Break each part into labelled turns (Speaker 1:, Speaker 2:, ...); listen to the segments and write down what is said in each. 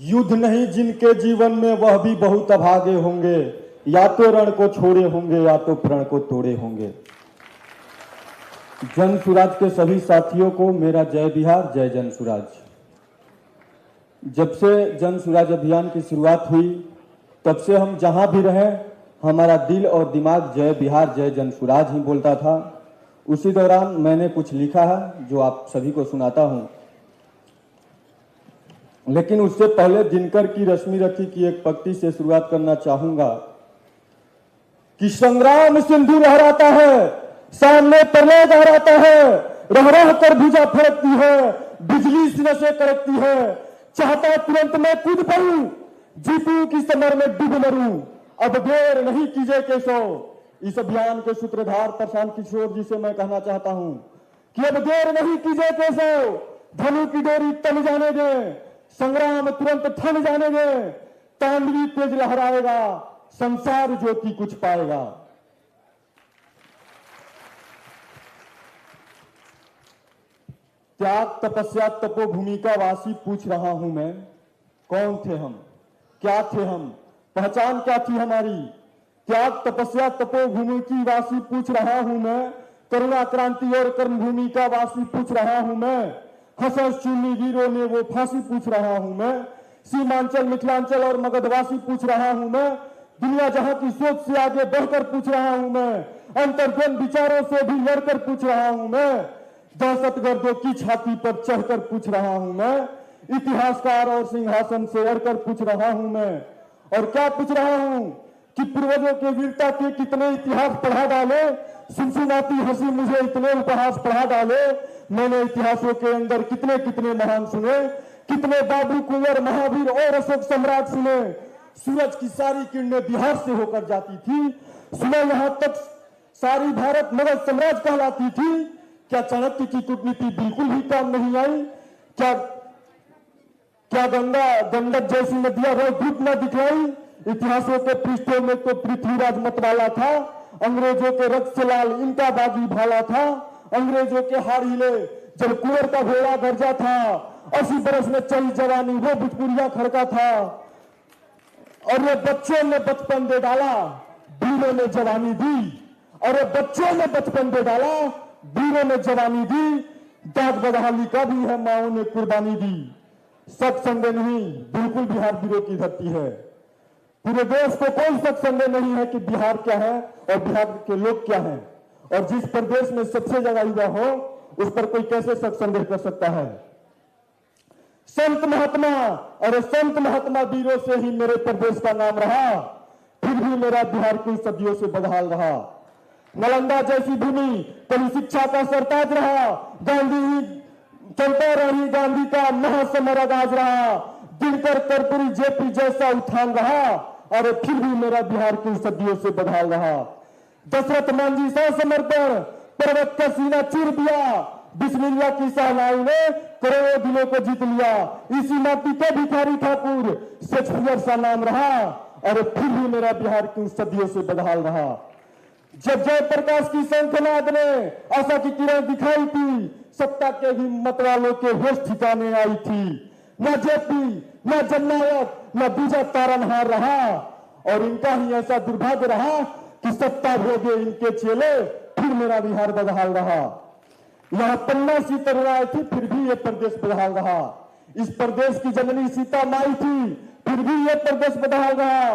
Speaker 1: युद्ध नहीं जिनके जीवन में वह भी बहुत अभागे होंगे, या तो रण को छोड़े होंगे या तो प्रण को तोड़े होंगे। जन सुराज के सभी साथियों को मेरा जय बिहार, जय जन सुराज। जब से जन सुराज अभियान की शुरुआत हुई तब से हम जहां भी रहे हमारा दिल और दिमाग जय बिहार जय जन सुराज ही बोलता था। उसी दौरान मैंने कुछ लिखा है जो आप सभी को सुनाता हूं, लेकिन उससे पहले दिनकर की रश्मि रखी की एक पंक्ति से शुरुआत करना चाहूंगा कि संग्राम सिंधु लहराता है, सामने प्रलय गहराता है, रह रह कर भुजा फड़कती है, बिजली सिर से कड़कती है, चाहता तुरंत मैं कूद पड़ूं, जीतू की समर में डूब मरूं, अब देर नहीं कीजिए केशव। इस अभियान के सूत्रधार प्रशांत किशोर जी से मैं कहना चाहता हूं कि अब देर नहीं कीजिए केशव, धनु की डोरी तन जाने दें, संग्राम तुरंत थम जाने दें, तांडवी तेज लहराएगा, संसार ज्योति कुछ पाएगा। त्याग तपस्या तपोभूमि का वासी पूछ रहा हूं मैं, कौन थे हम, क्या थे हम, पहचान क्या थी हमारी। त्याग तपस्या तपोभूमि की वासी पूछ रहा हूं मैं, करुणा क्रांति और कर्मभूमि का वासी पूछ रहा हूं मैं, हसस चुन्नी वीरों ने वो फांसी पूछ रहा हूं मैं, सीमांचल मिथिलांचल और मगधवासी पूछ रहा हूं मैं, दुनिया जहां की सोच से आगे बढ़कर पूछ रहा हूं मैं, अंतर्गन विचारों से भी लड़कर पूछ रहा हूं मैं, दहशतगर्दों की छाती पर चढ़कर पूछ रहा हूं मैं, इतिहासकार और सिंहासन से अड़कर पूछ रहा हूं मैं। और क्या पूछ रहा हूं कि पूर्वजों के वीरता के कितने इतिहास पढ़ा डाले, सुनसुनाती हंसी मुझे इतने उपहास पढ़ा डाले, मैंने इतिहासों के अंदर कितने कितने महान सुने, कितने बाबू कुंवर महावीर और अशोक सम्राट सुने। सूरज की सारी किरणें बिहार से होकर जाती थी, सुना यहां तक सारी भारत मगध साम्राज्य कहलाती थी। क्या चाणक्य की कूटनीति बिल्कुल ही काम नहीं आई? क्या गंगा गंडक जैसी नदियां रूप न दिखलाई? इतिहासों के पृष्ठों में तो पृथ्वीराज मतवाला था, अंग्रेजों के रक्त से लाल इनका बागी भाला था, अंग्रेजों के हार हिले जब कुंवर का घोड़ा गरजा था, 80 बरस में चली जवानी वो भुजपुरिया खड़का था। और ये बच्चों ने बचपन दे डाला, वीरों ने जवानी दी, और ये बच्चों ने बचपन दे डाला, वीरों ने जवानी दी, दाद बदहाली का भी है माओ ने कुर्बानी दी। शक संदेह नहीं, बिल्कुल बिहार वीरों की धरती है। पूरे देश को कोई शक संदेह नहीं है कि बिहार क्या है और बिहार के लोग क्या हैं, और जिस प्रदेश में सबसे ज्यादा युवा हो उस पर कोई कैसे शक संदेह कर सकता है। संत महात्मा, और संत महात्मा वीरों से ही मेरे प्रदेश का नाम रहा, फिर भी मेरा बिहार की सदियों से बदहाल रहा। नालंदा जैसी भूमि कभी शिक्षा का सरताज रहा, गांधी ही चलता रही, गांधी का महासमर आगाज रहा, दिनकर कर्पूरी जेपी जैसा उठान रहा, और फिर भी मेरा बिहार की सदियों से बदहाल रहा। दशरथ मांझी सा समर्पण पर्वत का सीना चीर दिया, बिस्मिल्लाह की सहनाई ने करोड़ों दिलों को जीत लिया। इसी माटी के भिखारी ठाकुर शेक्सपियर सा नाम रहा, और फिर भी मेरा बिहार की सदियों से बदहाल रहा। जब जयप्रकाश की शंखनाद ने आशा की किरण दिखाई थी, सत्ता के हिम्मत वालों के होश ठिकाने आई थी। न जेपी, न जननायक, न दूजा तारनहार रहा, और इनका ही ऐसा दुर्भाग्य रहा कि सत्ता भोगे इनके चेले, फिर मेरा बिहार बदहाल रहा। यहाँ पन्ना सी तरुणाएं थी, फिर भी ये प्रदेश बदहाल रहा। इस प्रदेश की जननी सीता माई थी, फिर भी ये प्रदेश बदहाल रहा।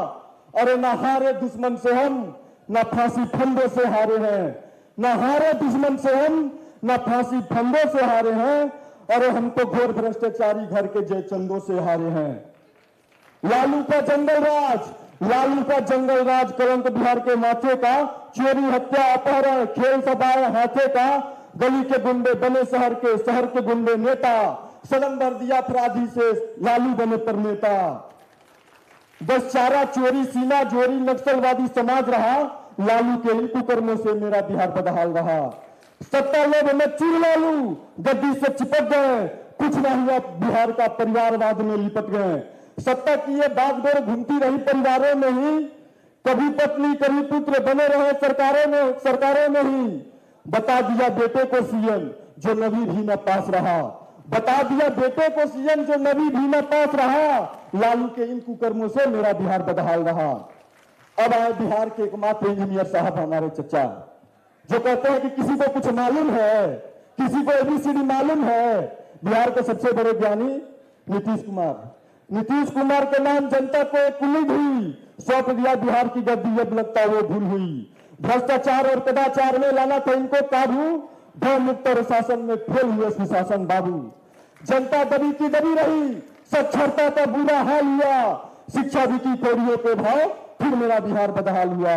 Speaker 1: अरे न हारे दुश्मन से हम, न फांसी फंदों से हारे हैं, न हारे दुश्मन से हम, न फांसी फंदों से हारे हैं, अरे हम तो घोर भ्रष्टाचारी घर के जयचंदों से हारे हैं। लालू का जंगल राज, लालू का जंगल राज कलंक बिहार के माथे का, चोरी हत्या अपहरण खेल सभाएं हाथे का, गली के गुंडे बने शहर के गुंडे नेता, सदन भर दिया अपराधी से लालू बने पर नेता। बस चारा चोरी सीना जोरी नक्सलवादी समाज रहा, लालू के इन कुकर्मों से मेरा बिहार बदहाल रहा। सत्ता लोभ में चूर लालू गद्दी से चिपक गए, कुछ ना हुआ बिहार का परिवारवाद में लिपट गए। सत्ता की ये बागडोर घूमती रही परिवारों में ही, कभी पत्नी कभी पुत्र बने रहे सरकारों में ही। बता दिया बेटे को सीएम जो नबी भी न पास रहा, बता दिया बेटे को सीएम जो नबी भी न पास रहा। लालू के इन कुकर्मों से मेरा बिहार बदहाल रहा। अब आए बिहार के एकमात्र इंजीनियर साहब हमारे चचा, जो कहते हैं कि किसी को कुछ मालूम है, किसी को एबीसीडी मालूम है। बिहार के सबसे बड़े ज्ञानी नीतीश कुमार। नीतीश कुमार के नाम जनता को एक कुलीन हुई, सौंप दिया बिहार की गद्दी, अब लगता वो भूल हुई। भ्रष्टाचार और कदाचार में लाना था इनको काबू, भय मुक्त शासन में फेल हुए सुशासन बाबू। जनता दबी की दबी रही, साक्षरता का बुरा हाल हुआ, शिक्षा की कौड़ियों के भाव फिर मेरा बिहार बदहाल हुआ।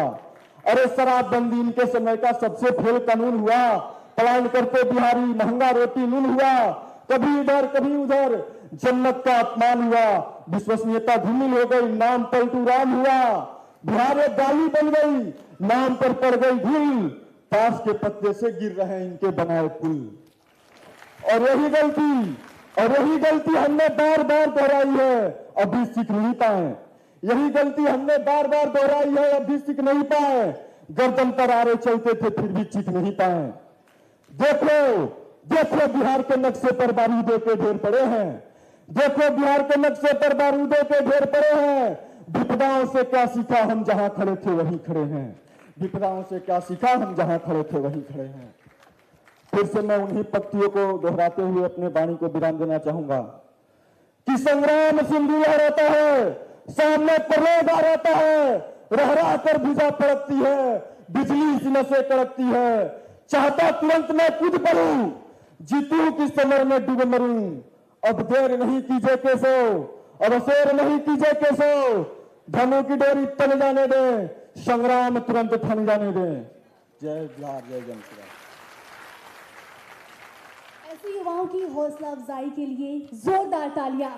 Speaker 1: अरे शराबबंदी इनके समय का सबसे फेल कानून हुआ, पलायन करते बिहारी महंगा रोटी नून हुआ। कभी इधर कभी उधर जन्नत का अपमान हुआ, विश्वसनीयता धूमिल हो गई, नाम पलटू राम हुआ। बिहार एक गाली बन गई, नाम पर पड़ गई धूल, ताश के पत्ते से गिर रहे इनके बनाए पुल। और यही गलती हमने बार बार दोहराई है, अभी सीख नहीं पाए। यही गलती हमने बार बार दोहराई है, अभी सीख नहीं पाए। गर्दन पर आरे चलते थे फिर भी चीख नहीं पाए। देखो बिहार के नक्शे पर बारूदों के ढेर पड़े हैं, देखो बिहार के नक्शे पर बारूदों के ढेर पड़े हैं। विपदाओं से क्या सीखा हम जहां खड़े थे वहीं खड़े हैं, विपदाओं से क्या सीखा हम जहां खड़े थे वहीं खड़े हैं। फिर से मैं उन्हीं पंक्तियों को दोहराते हुए अपने वाणी को विराम देना चाहूंगा कि संग्राम सिंधु लहराता है, सामने प्रलोभ आ रहता है, रह रहा कर भुजा पड़कती है, बिजली सीने से कड़कती है। चाहता तुरंत मैं कूद पड़ूं, जीतू किस समर में डूब मरूं। अब देर नहीं कीजिए केसो, अब शेर नहीं कीजिए केसो, धनु की डोरी तन जाने दे, संग्राम तुरंत थम जाने दे। जय बिहार, जय जन श्री।
Speaker 2: ऐसे युवाओं की हौसला अफजाई के लिए जोरदार तालियां।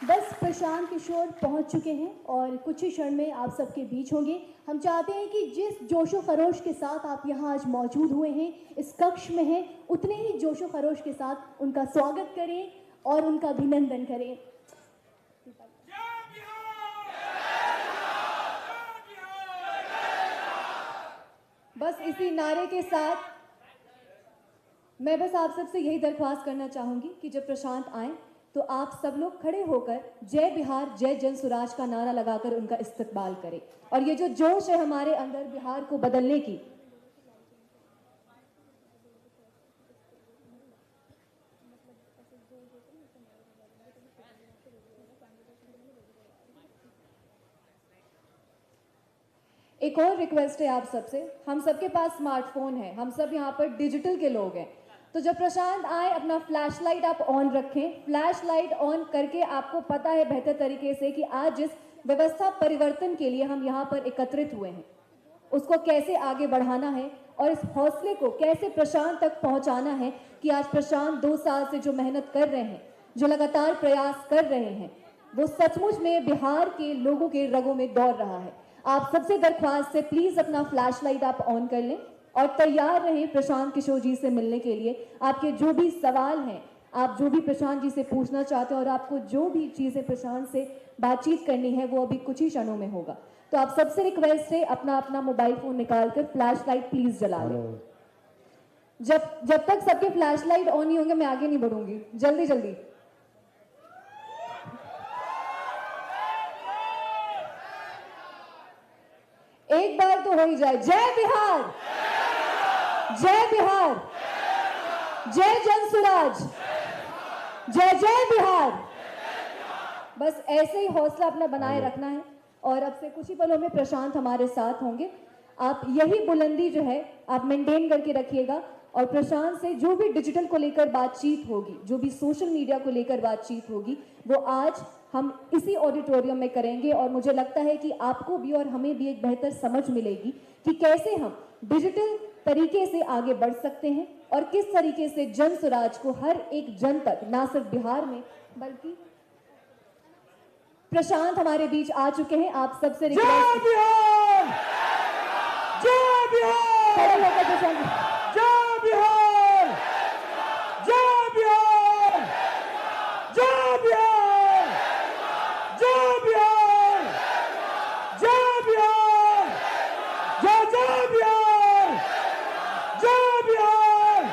Speaker 2: बस प्रशांत किशोर पहुंच चुके हैं और कुछ ही क्षण में आप सबके बीच होंगे। हम चाहते हैं कि जिस जोशो खरोश के साथ आप यहाँ आज मौजूद हुए हैं, इस कक्ष में हैं, उतने ही जोशो खरोश के साथ उनका स्वागत करें और उनका अभिनंदन करें। बस इसी नारे के साथ मैं बस आप सबसे यही दरख्वास्त करना चाहूंगी कि जब प्रशांत आए तो आप सब लोग खड़े होकर जय बिहार जय जन सुराज का नारा लगाकर उनका इस्तकबाल करें। और ये जो जोश है हमारे अंदर बिहार को बदलने की, एक और रिक्वेस्ट है आप सबसे। हम सबके पास स्मार्टफोन है, हम सब यहाँ पर डिजिटल के लोग हैं, तो जब प्रशांत आए अपना फ्लैश लाइट आप ऑन रखें। फ्लैश लाइट ऑन करके आपको पता है बेहतर तरीके से कि आज जिस व्यवस्था परिवर्तन के लिए हम यहाँ पर एकत्रित हुए हैं उसको कैसे आगे बढ़ाना है और इस हौसले को कैसे प्रशांत तक पहुँचाना है कि आज प्रशांत 2 साल से जो मेहनत कर रहे हैं, जो लगातार प्रयास कर रहे हैं, वो सचमुच में बिहार के लोगों के रगों में दौड़ रहा है। आप सबसे दरख्वास्त है प्लीज अपना फ्लैश लाइट आप ऑन कर लें और तैयार रहें प्रशांत किशोर जी से मिलने के लिए। आपके जो भी सवाल हैं, आप जो भी प्रशांत जी से पूछना चाहते हैं और आपको जो भी चीजें प्रशांत से बातचीत करनी है वो अभी कुछ ही क्षणों में होगा। तो आप सबसे रिक्वेस्ट है अपना अपना मोबाइल फोन निकालकर फ्लैश लाइट प्लीज जला लें। जब तक सबके फ्लैश लाइट ऑन नहीं होंगे मैं आगे नहीं बढ़ूंगी। जल्दी जल्दी एक बार तो हो ही जाए। जय बिहार, जय बिहार, जय जन सुराज, जय जय बिहार। बस ऐसे ही हौसला अपना बनाए रखना है और अब से कुछ ही पलों में प्रशांत हमारे साथ होंगे। आप यही बुलंदी जो है आप मेंटेन करके रखिएगा और प्रशांत से जो भी डिजिटल को लेकर बातचीत होगी, जो भी सोशल मीडिया को लेकर बातचीत होगी, वो आज हम इसी ऑडिटोरियम में करेंगे। और मुझे लगता है कि आपको भी और हमें भी एक बेहतर समझ मिलेगी कि कैसे हम डिजिटल तरीके से आगे बढ़ सकते हैं और किस तरीके से जन स्वराज को हर एक जन तक, ना सिर्फ बिहार में बल्कि प्रशांत हमारे बीच आ चुके हैं। आप सबसे रिक्वेस्ट,
Speaker 1: जय बिहार, जय बिहार,
Speaker 2: खड़े होकर प्रशांत,
Speaker 1: जय बिहार, जय बिहार, जय बिहार, जय बिहार, जय बिहार, जय बिहार,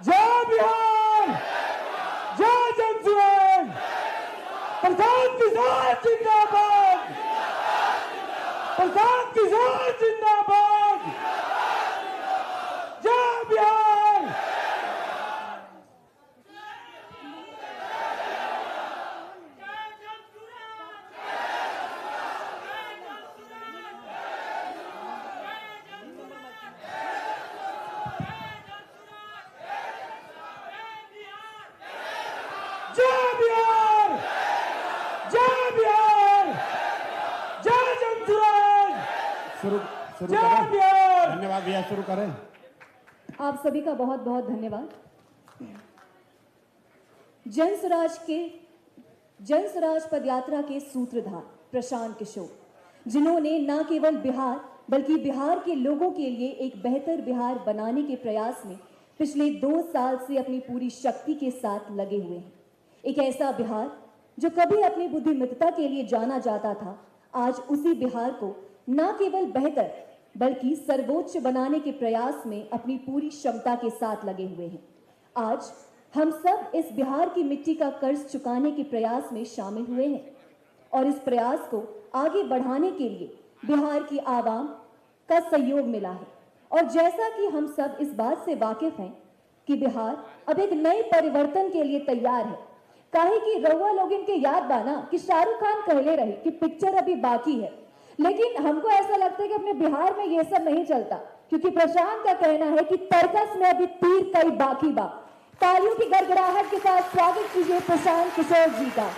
Speaker 1: जय बिहार, जय जनसुराज, प्रशांत किशोर जिंदाबाद, प्रशांत किशोर जिंदाबाद, जय बिहार। जय बिहार, जय बिहार, जय जनसुराज,
Speaker 3: शुरू
Speaker 1: जय
Speaker 3: करें।
Speaker 1: बिहार।
Speaker 3: धन्यवाद भैया, शुरू करें।
Speaker 2: आप सभी का बहुत बहुत धन्यवाद। जनसुराज पदयात्रा के सूत्रधार प्रशांत किशोर, जिन्होंने न केवल बिहार बल्कि बिहार के लोगों के लिए एक बेहतर बिहार बनाने के प्रयास में पिछले 2 साल से अपनी पूरी शक्ति के साथ लगे हुए हैं। एक ऐसा बिहार जो कभी अपनी बुद्धिमत्ता के लिए जाना जाता था, आज उसी बिहार को न केवल बेहतर बल्कि सर्वोच्च बनाने के प्रयास में अपनी पूरी क्षमता के साथ लगे हुए हैं। आज हम सब इस बिहार की मिट्टी का कर्ज चुकाने के प्रयास में शामिल हुए हैं और इस प्रयास को आगे बढ़ाने के लिए बिहार की आवाम का सहयोग मिला है। और जैसा कि हम सब इस बात से वाकिफ हैं कि बिहार अब एक नए परिवर्तन के लिए तैयार है। काहे कि रउआ लोग इनके याद बाना कि शाहरुख खान कहले रहे कि पिक्चर अभी बाकी है, लेकिन हमको ऐसा लगता है कि अपने बिहार में ये सब नहीं चलता, क्योंकि प्रशांत का कहना है कि तर्कस में अभी तीर कई बाकी बा। तालियों की गड़गड़ाहट के साथ स्वागत कीजिए प्रशांत किशोर जी का।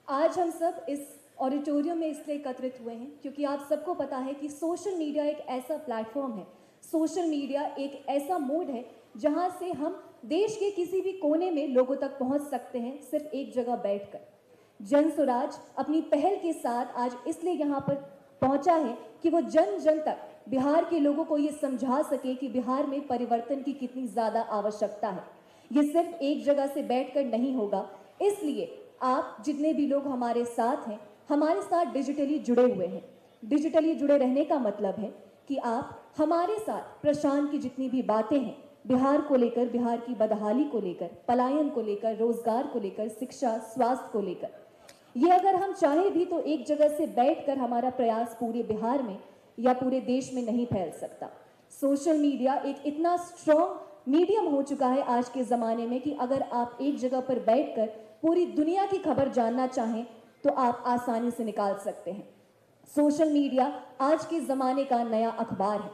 Speaker 2: आज हम सब इस ऑडिटोरियम में इसलिए एकत्रित हुए हैं क्योंकि आप सबको पता है कि सोशल मीडिया एक ऐसा प्लेटफॉर्म है, सोशल मीडिया एक ऐसा मोड है जहां से हम देश के किसी भी कोने में लोगों तक पहुंच सकते हैं सिर्फ एक जगह बैठकर। जनसुराज अपनी पहल के साथ आज इसलिए यहां पर पहुंचा है कि वो जन जन तक बिहार के लोगों को ये समझा सके कि बिहार में परिवर्तन की कितनी ज्यादा आवश्यकता है। ये सिर्फ एक जगह से बैठकर नहीं होगा, इसलिए आप जितने भी लोग हमारे साथ हैं, हमारे साथ डिजिटली जुड़े हुए हैं। डिजिटली जुड़े रहने का मतलब है कि आप हमारे साथ प्रशांत की जितनी भी बातें हैं बिहार को लेकर, बिहार की बदहाली को लेकर, पलायन को लेकर, रोजगार को लेकर, शिक्षा, स्वास्थ्य को लेकर, ये अगर हम चाहे भी तो एक जगह से बैठकर हमारा प्रयास पूरे बिहार में या पूरे देश में नहीं फैल सकता। सोशल मीडिया एक इतना स्ट्रॉन्ग मीडियम हो चुका है आज के ज़माने में कि अगर आप एक जगह पर बैठकर पूरी दुनिया की खबर जानना चाहें तो आप आसानी से निकाल सकते हैं। सोशल मीडिया आज के ज़माने का नया अखबार है।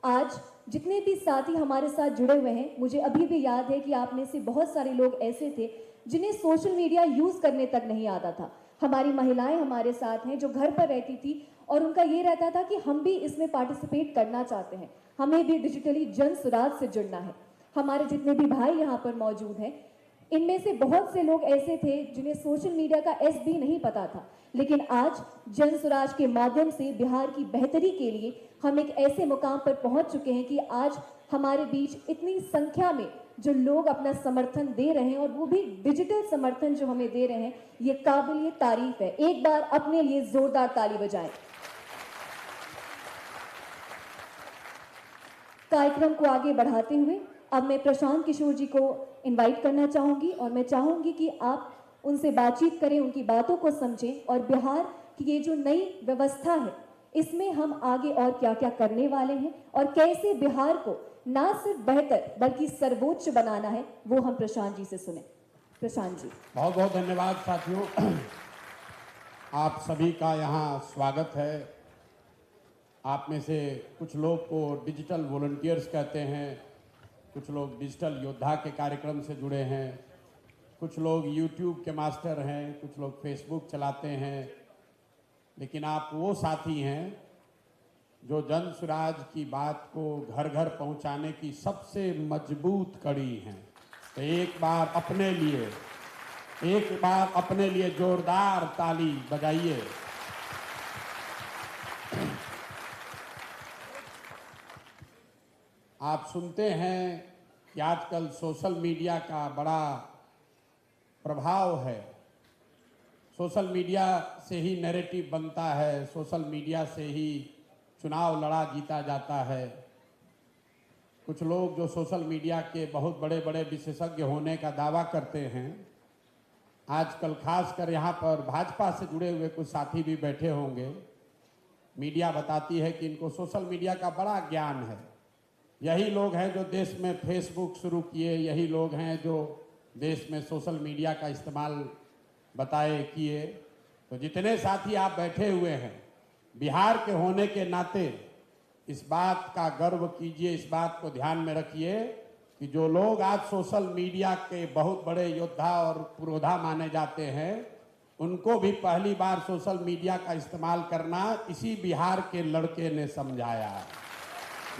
Speaker 2: आज जितने भी साथी हमारे साथ जुड़े हुए हैं, मुझे अभी भी याद है कि आप में से बहुत सारे लोग ऐसे थे जिन्हें सोशल मीडिया यूज़ करने तक नहीं आता था। हमारी महिलाएं हमारे साथ हैं जो घर पर रहती थी और उनका ये रहता था कि हम भी इसमें पार्टिसिपेट करना चाहते हैं, हमें भी डिजिटली जनसुराज से जुड़ना है। हमारे जितने भी भाई यहाँ पर मौजूद हैं, इनमें से बहुत से लोग ऐसे थे जिन्हें सोशल मीडिया का एस भी नहीं पता था, लेकिन आज जनसुराज के माध्यम से बिहार की बेहतरी के लिए हम एक ऐसे मुकाम पर पहुंच चुके हैं कि आज हमारे बीच इतनी संख्या में जो लोग अपना समर्थन दे रहे हैं और वो भी डिजिटल समर्थन जो हमें दे रहे हैं, ये काबिल तारीफ है। एक बार अपने लिए जोरदार ताली बजाएं। कार्यक्रम को आगे बढ़ाते हुए अब मैं प्रशांत किशोर जी को इनवाइट करना चाहूंगी और मैं चाहूंगी कि आप उनसे बातचीत करें, उनकी बातों को समझें और बिहार की ये जो नई व्यवस्था है इसमें हम आगे और क्या क्या करने वाले हैं और कैसे बिहार को ना सिर्फ बेहतर बल्कि सर्वोच्च बनाना है, वो हम प्रशांत जी से सुने। प्रशांत जी।
Speaker 3: बहुत बहुत धन्यवाद साथियों, आप सभी का यहाँ स्वागत है। आप में से कुछ लोग को डिजिटल वॉलंटियर्स कहते हैं, कुछ लोग डिजिटल योद्धा के कार्यक्रम से जुड़े हैं, कुछ लोग यूट्यूब के मास्टर हैं, कुछ लोग फेसबुक चलाते हैं, लेकिन आप वो साथी हैं जो जन स्वराज की बात को घर घर पहुंचाने की सबसे मजबूत कड़ी हैं। तो एक बार अपने लिए जोरदार ताली बजाइए। आप सुनते हैं कि आजकल सोशल मीडिया का बड़ा प्रभाव है। सोशल मीडिया से ही नैरेटिव बनता है, सोशल मीडिया से ही चुनाव लड़ा जीता जाता है। कुछ लोग जो सोशल मीडिया के बहुत बड़े बड़े विशेषज्ञ होने का दावा करते हैं, आजकल खासकर यहाँ पर भाजपा से जुड़े हुए कुछ साथी भी बैठे होंगे। मीडिया बताती है कि इनको सोशल मीडिया का बड़ा ज्ञान है। यही लोग हैं जो देश में फेसबुक शुरू किए, यही लोग हैं जो देश में सोशल मीडिया का इस्तेमाल किए। तो जितने साथी आप बैठे हुए हैं, बिहार के होने के नाते इस बात का गर्व कीजिए, इस बात को ध्यान में रखिए कि जो लोग आज सोशल मीडिया के बहुत बड़े योद्धा और पुरोधा माने जाते हैं, उनको भी पहली बार सोशल मीडिया का इस्तेमाल करना इसी बिहार के लड़के ने समझाया।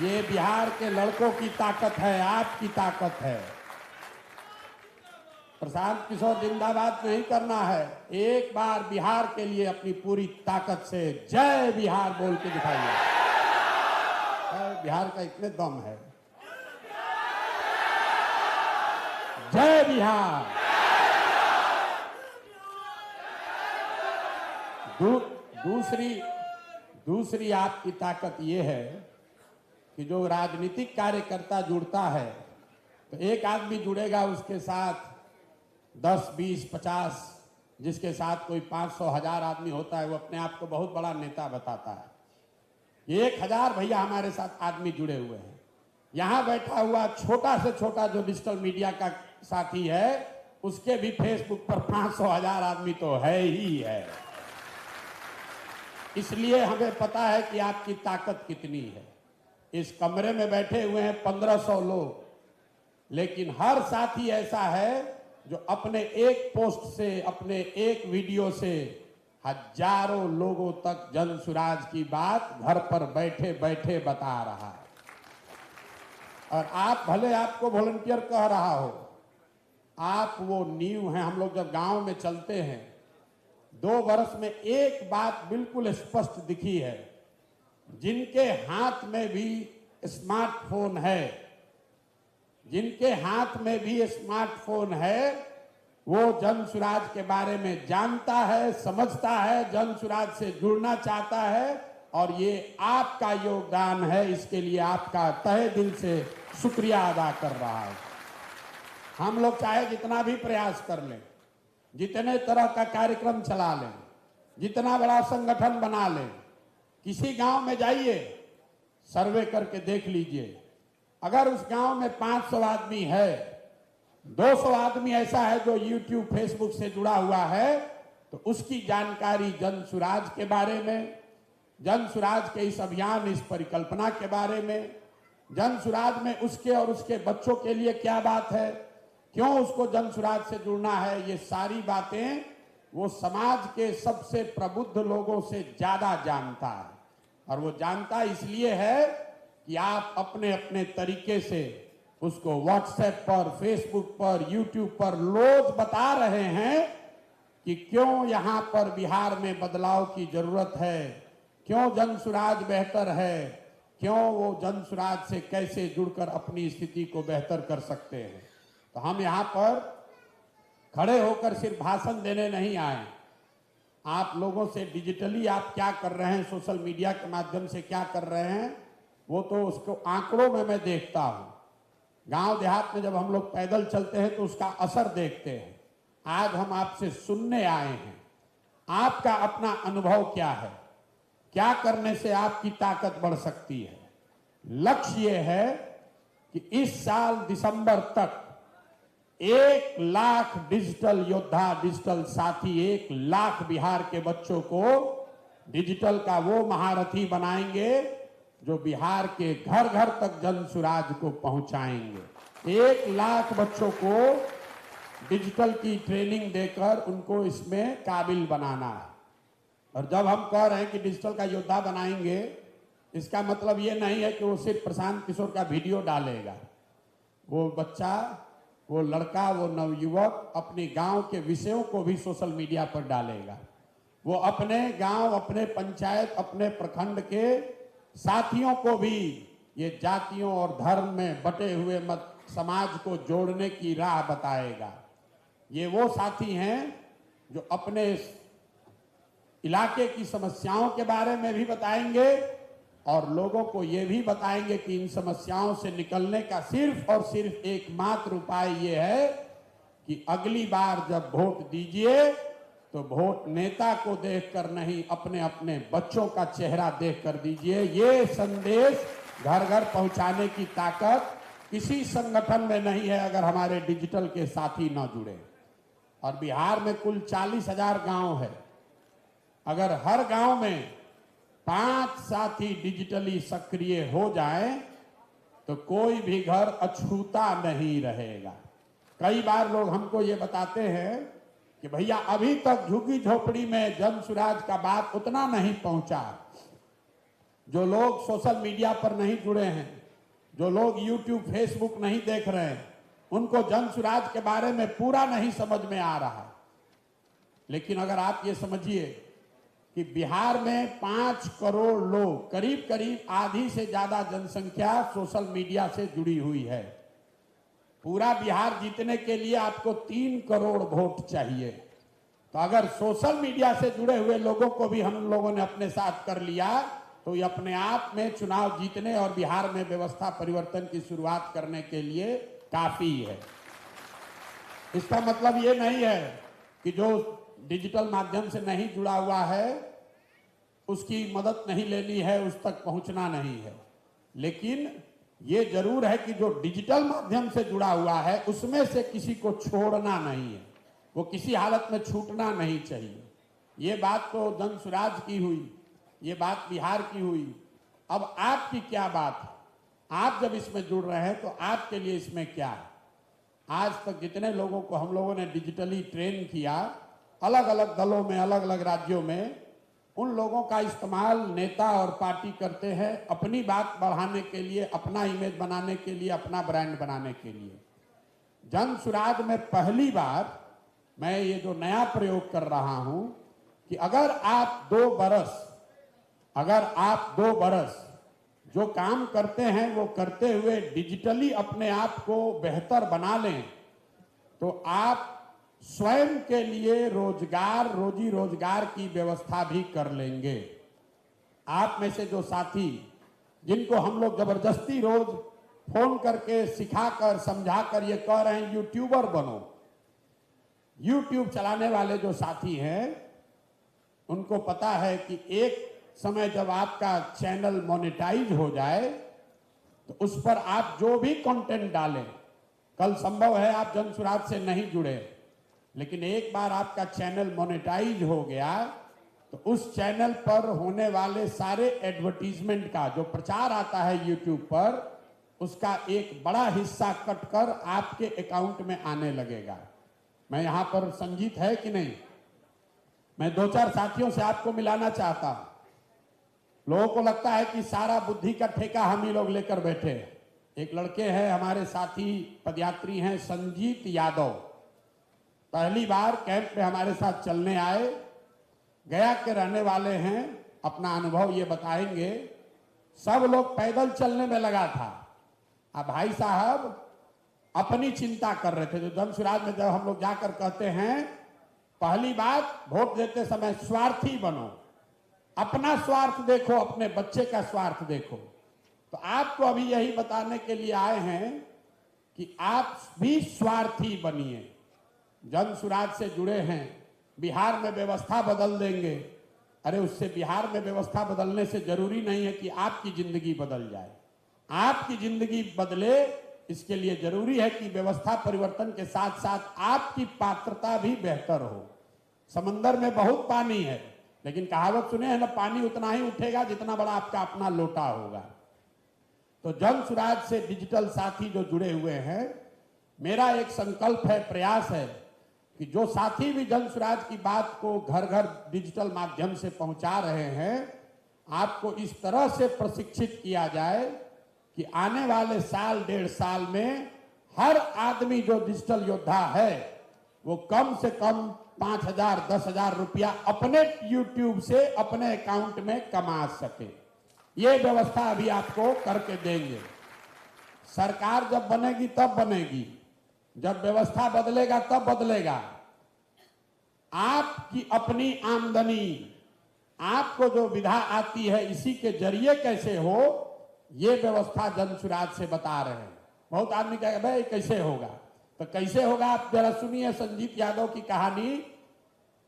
Speaker 3: ये बिहार के लड़कों की ताकत है, आपकी ताकत है। प्रशांत किशोर जिंदाबाद नहीं करना है, एक बार बिहार के लिए अपनी पूरी ताकत से जय बिहार बोल के दिखाइए। बिहार का इतने दम है। जय बिहार। दूसरी आपकी ताकत ये है कि जो राजनीतिक कार्यकर्ता जुड़ता है, तो एक आदमी जुड़ेगा, उसके साथ 10, 20, 50, जिसके साथ कोई 500, 1000 आदमी होता है, वो अपने आप को बहुत बड़ा नेता बताता है। 1000 भैया हमारे साथ आदमी जुड़े हुए हैं। यहाँ बैठा हुआ छोटा से छोटा जो डिजिटल मीडिया का साथी है, उसके भी फेसबुक पर 500, 1000 आदमी तो है ही है। इसलिए हमें पता है कि आपकी ताकत कितनी है। इस कमरे में बैठे हुए हैं 1500 लोग, लेकिन हर साथी ऐसा है जो अपने एक पोस्ट से, अपने एक वीडियो से हजारों लोगों तक जन स्वराज की बात घर पर बैठे बैठे बता रहा है। और आप भले आपको वॉलंटियर कह रहा हो, आप वो नींव हैं। हम लोग जब गांव में चलते हैं, 2 वर्ष में एक बात बिल्कुल स्पष्ट दिखी है, जिनके हाथ में भी स्मार्टफोन है, जिनके हाथ में भी स्मार्टफोन है, वो जन स्वराज के बारे में जानता है, समझता है, जन स्वराज से जुड़ना चाहता है। और ये आपका योगदान है, इसके लिए आपका तहे दिल से शुक्रिया अदा कर रहा है। हम लोग चाहे जितना भी प्रयास कर लें, जितने तरह का कार्यक्रम चला लें, जितना बड़ा संगठन बना लें, किसी गांव में जाइए, सर्वे करके देख लीजिए, अगर उस गांव में 500 आदमी है, 200 आदमी ऐसा है जो यूट्यूब, फेसबुक से जुड़ा हुआ है, तो उसकी जानकारी जन स्वराज के बारे में, जन स्वराज के इस अभियान, इस परिकल्पना के बारे में, जन स्वराज में उसके और उसके बच्चों के लिए क्या बात है, क्यों उसको जन स्वराज से जुड़ना है, ये सारी बातें वो समाज के सबसे प्रबुद्ध लोगों से ज्यादा जानता है। और वो जानता इसलिए है कि आप अपने अपने तरीके से उसको व्हाट्सएप पर, फेसबुक पर, यूट्यूब पर रोज बता रहे हैं कि क्यों यहाँ पर बिहार में बदलाव की जरूरत है, क्यों जन स्वराज बेहतर है, क्यों वो जन स्वराज से कैसे जुड़कर अपनी स्थिति को बेहतर कर सकते हैं। तो हम यहाँ पर खड़े होकर सिर्फ भाषण देने नहीं आए, आप लोगों से डिजिटली आप क्या कर रहे हैं, सोशल मीडिया के माध्यम से क्या कर रहे हैं, वो तो उसको आंकड़ों में मैं देखता हूँ। गांव देहात में जब हम लोग पैदल चलते हैं तो उसका असर देखते हैं। आज हम आपसे सुनने आए हैं, आपका अपना अनुभव क्या है, क्या करने से आपकी ताकत बढ़ सकती है। लक्ष्य ये है कि इस साल दिसंबर तक 1 लाख डिजिटल योद्धा, डिजिटल साथी, 1 लाख बिहार के बच्चों को डिजिटल का वो महारथी बनाएंगे जो बिहार के घर घर तक जन स्वराज को पहुंचाएंगे। 1 लाख बच्चों को डिजिटल की ट्रेनिंग देकर उनको इसमें काबिल बनाना है। और जब हम कह रहे हैं कि डिजिटल का योद्धा बनाएंगे, इसका मतलब ये नहीं है कि वो सिर्फ प्रशांत किशोर का वीडियो डालेगा। वो बच्चा, वो लड़का, वो नवयुवक अपने गांव के विषयों को भी सोशल मीडिया पर डालेगा। वो अपने गांव, अपने पंचायत, अपने प्रखंड के साथियों को भी ये जातियों और धर्म में बटे हुए मत समाज को जोड़ने की राह बताएगा। ये वो साथी हैं जो अपने इलाके की समस्याओं के बारे में भी बताएंगे और लोगों को ये भी बताएंगे कि इन समस्याओं से निकलने का सिर्फ और सिर्फ एकमात्र उपाय ये है कि अगली बार जब वोट दीजिए तो वोट नेता को देखकर नहीं, अपने अपने बच्चों का चेहरा देखकर दीजिए। ये संदेश घर घर पहुंचाने की ताकत किसी संगठन में नहीं है अगर हमारे डिजिटल के साथी न जुड़े। और बिहार में कुल 40,000 गांव है। अगर हर गांव में 5 साथी डिजिटली सक्रिय हो जाएं तो कोई भी घर अछूता नहीं रहेगा। कई बार लोग हमको ये बताते हैं कि भैया अभी तक झुग्गी झोपड़ी में जन सुराज का बात उतना नहीं पहुंचा। जो लोग सोशल मीडिया पर नहीं जुड़े हैं, जो लोग यूट्यूब फेसबुक नहीं देख रहे हैं, उनको जन सुराज के बारे में पूरा नहीं समझ में आ रहा। लेकिन अगर आप ये समझिए कि बिहार में 5 करोड़ लोग, करीब करीब आधी से ज्यादा जनसंख्या सोशल मीडिया से जुड़ी हुई है। पूरा बिहार जीतने के लिए आपको 3 करोड़ वोट चाहिए। तो अगर सोशल मीडिया से जुड़े हुए लोगों को भी हम लोगों ने अपने साथ कर लिया तो ये अपने आप में चुनाव जीतने और बिहार में व्यवस्था परिवर्तन की शुरुआत करने के लिए काफी है। इसका मतलब ये नहीं है कि जो डिजिटल माध्यम से नहीं जुड़ा हुआ है उसकी मदद नहीं लेनी है, उस तक पहुंचना नहीं है। लेकिन ये जरूर है कि जो डिजिटल माध्यम से जुड़ा हुआ है उसमें से किसी को छोड़ना नहीं है, वो किसी हालत में छूटना नहीं चाहिए। ये बात तो जन सुराज की हुई, ये बात बिहार की हुई। अब आपकी क्या बात है? आप जब इसमें जुड़ रहे हैं तो आपके लिए इसमें क्या है? आज तक जितने लोगों को हम लोगों ने डिजिटली ट्रेन किया, अलग अलग दलों में, अलग अलग राज्यों में, उन लोगों का इस्तेमाल नेता और पार्टी करते हैं अपनी बात बढ़ाने के लिए, अपना इमेज बनाने के लिए, अपना ब्रांड बनाने के लिए। जन सुराज में पहली बार मैं ये जो नया प्रयोग कर रहा हूं कि अगर आप 2 बरस जो काम करते हैं वो करते हुए डिजिटली अपने आप को बेहतर बना लें तो आप स्वयं के लिए रोजगार, रोजी रोजगार की व्यवस्था भी कर लेंगे। आप में से जो साथी जिनको हम लोग जबरदस्ती रोज फोन करके सिखाकर समझाकर ये कह रहे हैं यूट्यूबर बनो, यूट्यूब चलाने वाले जो साथी हैं उनको पता है कि एक समय जब आपका चैनल मोनेटाइज हो जाए तो उस पर आप जो भी कंटेंट डालें, कल संभव है आप जन सुराज से नहीं जुड़े, लेकिन एक बार आपका चैनल मोनेटाइज हो गया तो उस चैनल पर होने वाले सारे एडवर्टीजमेंट का जो प्रचार आता है यूट्यूब पर, उसका एक बड़ा हिस्सा कटकर आपके अकाउंट में आने लगेगा। मैं यहां पर संजीत है कि नहीं, मैं 2-4 साथियों से आपको मिलाना चाहता हूं। लोगों को लगता है कि सारा बुद्धि का ठेका हम ही लोग लेकर बैठे हैं। एक लड़के हैं हमारे साथी पदयात्री हैं, संजीत यादव, पहली बार कैंप में हमारे साथ चलने आए, गया के रहने वाले हैं, अपना अनुभव ये बताएंगे। सब लोग पैदल चलने में लगा था, अब भाई साहब अपनी चिंता कर रहे थे। जो जन सुराज में जब हम लोग जाकर कहते हैं पहली बात वोट देते समय स्वार्थी बनो, अपना स्वार्थ देखो, अपने बच्चे का स्वार्थ देखो, तो आपको अभी यही बताने के लिए आए हैं कि आप भी स्वार्थी बनिए। जन सुराज से जुड़े हैं, बिहार में व्यवस्था बदल देंगे। अरे उससे बिहार में व्यवस्था बदलने से जरूरी नहीं है कि आपकी जिंदगी बदल जाए। आपकी जिंदगी बदले इसके लिए जरूरी है कि व्यवस्था परिवर्तन के साथ साथ आपकी पात्रता भी बेहतर हो। समंदर में बहुत पानी है, लेकिन कहावत सुने हैं ना, पानी उतना ही उठेगा जितना बड़ा आपका अपना लोटा होगा। तो जन सुराज से डिजिटल साथी जो जुड़े हुए हैं, मेरा एक संकल्प है, प्रयास है कि जो साथी भी जन सुराज की बात को घर घर डिजिटल माध्यम से पहुंचा रहे हैं, आपको इस तरह से प्रशिक्षित किया जाए कि आने वाले साल 1.5 साल में हर आदमी जो डिजिटल योद्धा है वो कम से कम 5,000 10,000 रुपया अपने यूट्यूब से अपने अकाउंट में कमा सके। ये व्यवस्था अभी आपको करके देंगे। सरकार जब बनेगी तब बनेगी, जब व्यवस्था बदलेगा तब बदलेगा। आपकी अपनी आमदनी, आपको जो विधा आती है इसी के जरिए कैसे हो, ये व्यवस्था जन सुराज से बता रहे हैं। बहुत आदमी कहेगा भाई कैसे होगा, तो कैसे होगा आप जरा सुनिए संजीत यादव की कहानी,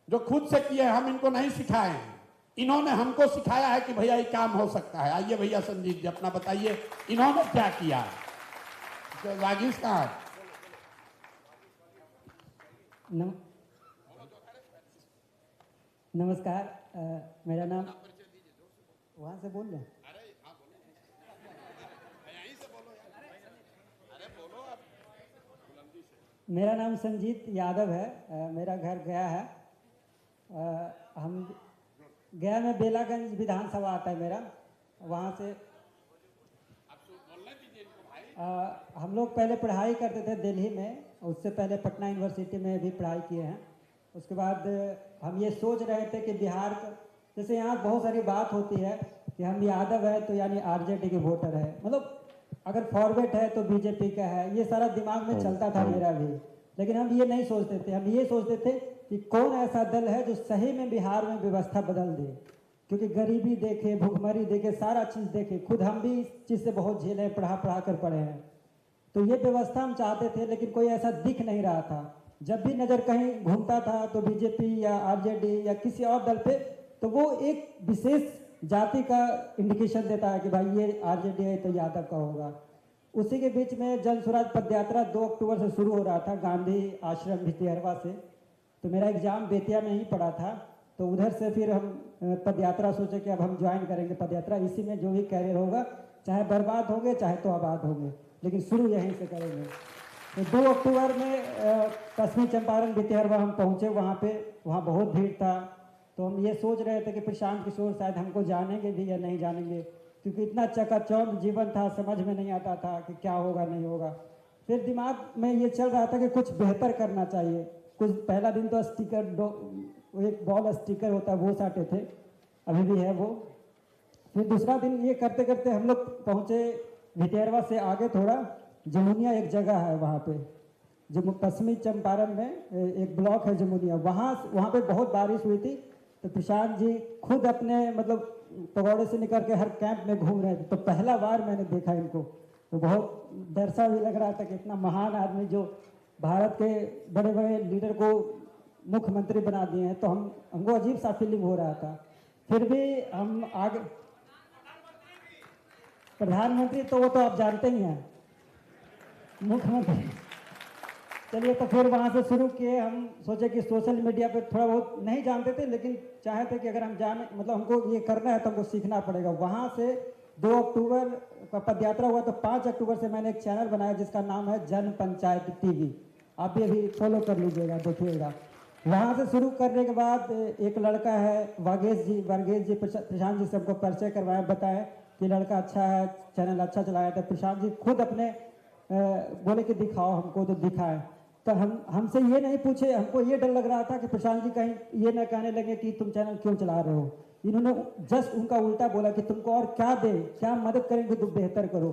Speaker 3: जो खुद से किए, हम इनको नहीं सिखाए हैं, इन्होंने हमको सिखाया है कि भैया ये काम हो सकता है। आइए भैया संजीत जी अपना बताइए इन्होंने क्या किया। तो वागीश कहाँ है?
Speaker 4: नमस्कार, मेरा नाम, वहाँ से बोल रहे हैं? मेरा नाम संजीत यादव है। मेरा घर गया है। हम गया में बेलागंज विधानसभा आता है मेरा, वहाँ से हम लोग पहले पढ़ाई करते थे दिल्ली में, उससे पहले पटना यूनिवर्सिटी में भी पढ़ाई किए हैं। उसके बाद हम ये सोच रहे थे कि बिहार का, जैसे यहाँ बहुत सारी बात होती है कि हम यादव है तो यानी आरजेडी के वोटर है, मतलब अगर फॉरवर्ड है तो बीजेपी का है, ये सारा दिमाग में चलता था मेरा भी। लेकिन हम ये नहीं सोचते थे, हम ये सोचते थे कि कौन ऐसा दल है जो सही में बिहार में व्यवस्था बदल दे, क्योंकि गरीबी देखे, भूखमरी देखे, सारा चीज़ देखे, खुद हम भी इस चीज़ से बहुत झेले, पढ़ा कर पढ़े हैं। तो ये व्यवस्था हम चाहते थे, लेकिन कोई ऐसा दिख नहीं रहा था। जब भी नज़र कहीं घूमता था तो बीजेपी या आरजेडी या किसी और दल पे, तो वो एक विशेष जाति का इंडिकेशन देता है कि भाई ये आरजेडी है तो यादव का होगा। उसी के बीच में जन स्वराज पदयात्रा 2 अक्टूबर से शुरू हो रहा था गांधी आश्रम भितिहरवा से। तो मेरा एग्जाम बेतिया में ही पड़ा था, तो उधर से फिर हम पदयात्रा सोचे कि अब हम ज्वाइन करेंगे पदयात्रा। इसी में जो भी कैरियर होगा, चाहे बर्बाद होंगे चाहे तो आबाद होंगे, लेकिन शुरू यहीं से करेंगे। तो 2 अक्टूबर में पश्चिमी चंपारण भितिहरवा हम पहुँचे, वहाँ बहुत भीड़ था। तो हम ये सोच रहे थे कि प्रशांत किशोर शायद हमको जानेंगे भी या नहीं जानेंगे, क्योंकि इतना चकाचौंध जीवन था, समझ में नहीं आता था कि क्या होगा नहीं होगा। फिर दिमाग में ये चल रहा था कि कुछ बेहतर करना चाहिए। कुछ पहला दिन तो स्टिकर, एक बॉल स्टिकर होता है वो साटे थे, अभी भी है वो। फिर दूसरा दिन ये करते करते हम लोग पहुँचे भितिहरवा से आगे थोड़ा, जमुनिया एक जगह है वहाँ पे, जो पश्चिमी चंपारण में एक ब्लॉक है जमुनिया, वहाँ पे बहुत बारिश हुई थी। तो प्रशांत जी खुद अपने मतलब पगोड़े से निकल के हर कैंप में घूम रहे थे। तो पहला बार मैंने देखा इनको, तो बहुत डर सा भी लग रहा था कि इतना महान आदमी जो भारत के बड़े बड़े लीडर को मुख्यमंत्री बना दिए हैं, तो हमको अजीब सा फीलिंग हो रहा था। फिर भी हम आगे, प्रधानमंत्री तो वो तो आप जानते ही हैं, मुख्यमंत्री। चलिए, तो फिर वहाँ से शुरू किए। हम सोचे कि सोशल मीडिया पे थोड़ा बहुत नहीं जानते थे, लेकिन चाहे थे कि अगर हम जाने, मतलब हमको ये करना है तो हमको सीखना पड़ेगा। वहाँ से 2 अक्टूबर का पदयात्रा हुआ, तो 5 अक्टूबर से मैंने एक चैनल बनाया जिसका नाम है जन पंचायत टीवी। आप ये भी फॉलो कर लीजिएगा, देखिएगा। वहाँ से शुरू करने के बाद एक लड़का है वर्गेश जी, प्रशांत जी सबको परिचय करवाया, बताया कि लड़का अच्छा है, चैनल अच्छा चलाया। था प्रशांत जी खुद अपने बोले कि दिखाओ हमको, तो दिखाए। तो हमसे ये नहीं पूछे, हमको ये डर लग रहा था कि प्रशांत जी कहीं ये ना कहने लगे कि तुम चैनल क्यों चला रहे हो। इन्होंने जस्ट उनका उल्टा बोला कि तुमको और क्या दे, क्या मदद करेंगे तुम बेहतर करो।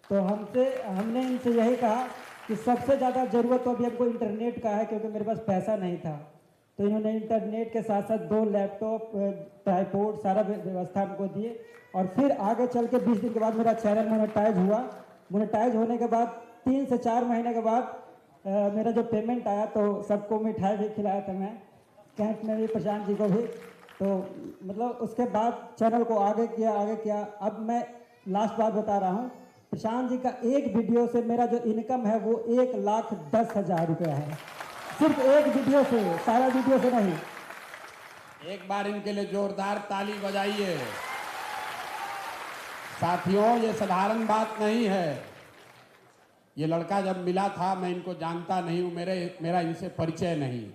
Speaker 4: तो हमने इनसे यही कहा कि सबसे ज़्यादा ज़रूरत तो अभी हमको इंटरनेट का है, क्योंकि मेरे पास पैसा नहीं था। तो इन्होंने इंटरनेट के साथ साथ 2 लैपटॉप, ट्राइपॉड, सारा व्यवस्था हमको दिए। और फिर आगे चल के 20 दिन के बाद मेरा चैनल मोनेटाइज हुआ। मोनेटाइज होने के बाद 3 से 4 महीने के बाद मेरा जो पेमेंट आया, तो सबको मिठाई भी खिलाया था मैं, कैंप में भी, प्रशांत जी को भी। तो मतलब उसके बाद चैनल को आगे किया। अब मैं लास्ट बात बता रहा हूँ, प्रशांत जी का एक वीडियो से मेरा जो इनकम है वो 1,10,000 रुपया है, सिर्फ एक वीडियो से, सारा वीडियो से नहीं।
Speaker 3: एक बार इनके लिए जोरदार ताली बजाइए। साथियों, ये साधारण बात नहीं है। ये लड़का जब मिला था, मैं इनको जानता नहीं हूँ, मेरा इनसे परिचय नहीं।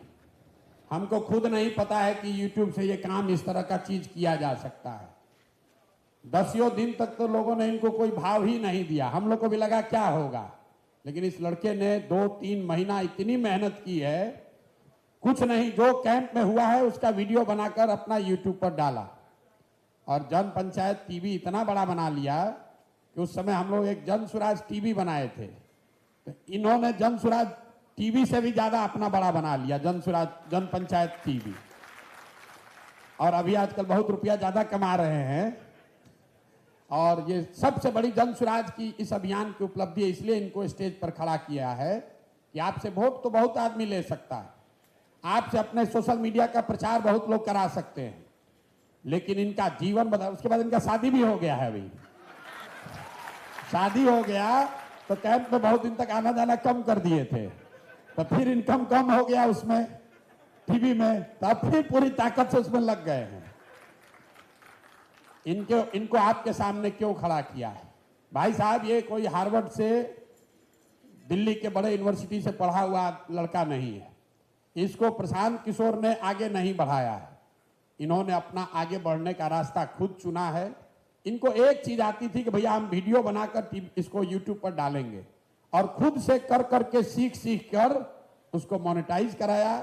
Speaker 3: हमको खुद नहीं पता है कि YouTube से ये काम इस तरह का चीज़ किया जा सकता है। 10 दिन तक तो लोगों ने इनको कोई भाव ही नहीं दिया। हम लोग को भी लगा क्या होगा, लेकिन इस लड़के ने 2-3 महीना इतनी मेहनत की है, कुछ नहीं, जो कैंप में हुआ है उसका वीडियो बनाकर अपना यूट्यूब पर डाला और जन पंचायत टीवी इतना बड़ा बना लिया कि उस समय हम लोग एक जन सुराज टीवी बनाए थे, तो इन्होंने जन सुराज टीवी से भी ज्यादा अपना बड़ा बना लिया, जन सुराज जन पंचायत टीवी। और अभी आजकल बहुत रुपया ज्यादा कमा रहे हैं। और ये सबसे बड़ी जन सुराज की इस अभियान की उपलब्धि है, इसलिए इनको स्टेज पर खड़ा किया है कि आपसे वोट तो बहुत आदमी ले सकता है, आपसे अपने सोशल मीडिया का प्रचार बहुत लोग करा सकते हैं, लेकिन इनका जीवन बदल। उसके बाद इनका शादी भी हो गया है, अभी शादी हो गया तो कैंप में बहुत दिन तक आना जाना कम कर दिए थे, तो फिर इनकम कम हो गया उसमें टीवी में, तो अब फिर पूरी ताकत से उसमें लग गए हैं। इनको आपके सामने क्यों खड़ा किया है? भाई साहब, ये कोई हार्वर्ड से, दिल्ली के बड़े यूनिवर्सिटी से पढ़ा हुआ लड़का नहीं है। इसको प्रशांत किशोर ने आगे नहीं बढ़ाया है, इन्होंने अपना आगे बढ़ने का रास्ता खुद चुना है। इनको एक चीज आती थी कि भैया हम वीडियो बनाकर इसको यूट्यूब पर डालेंगे, और खुद से कर करके सीख कर उसको मोनेटाइज कराया।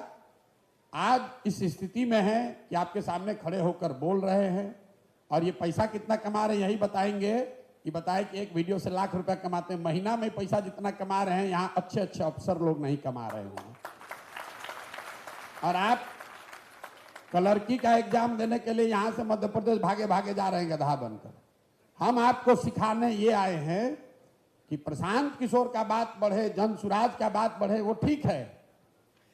Speaker 3: आज इस स्थिति में है कि आपके सामने खड़े होकर बोल रहे हैं, और ये पैसा कितना कमा रहे हैं यही बताएंगे। ये बताए कि एक वीडियो से लाख रुपया कमाते हैं, महीना में पैसा जितना कमा रहे हैं यहाँ अच्छे अच्छे अफसर लोग नहीं कमा रहे हैं। और आप क्लर्की का एग्जाम देने के लिए यहां से मध्य प्रदेश भागे भागे जा रहे हैं गधा बनकर। हम आपको सिखाने ये आए हैं कि प्रशांत किशोर का बात बढ़े, जन सुराज का बात बढ़े, वो ठीक है,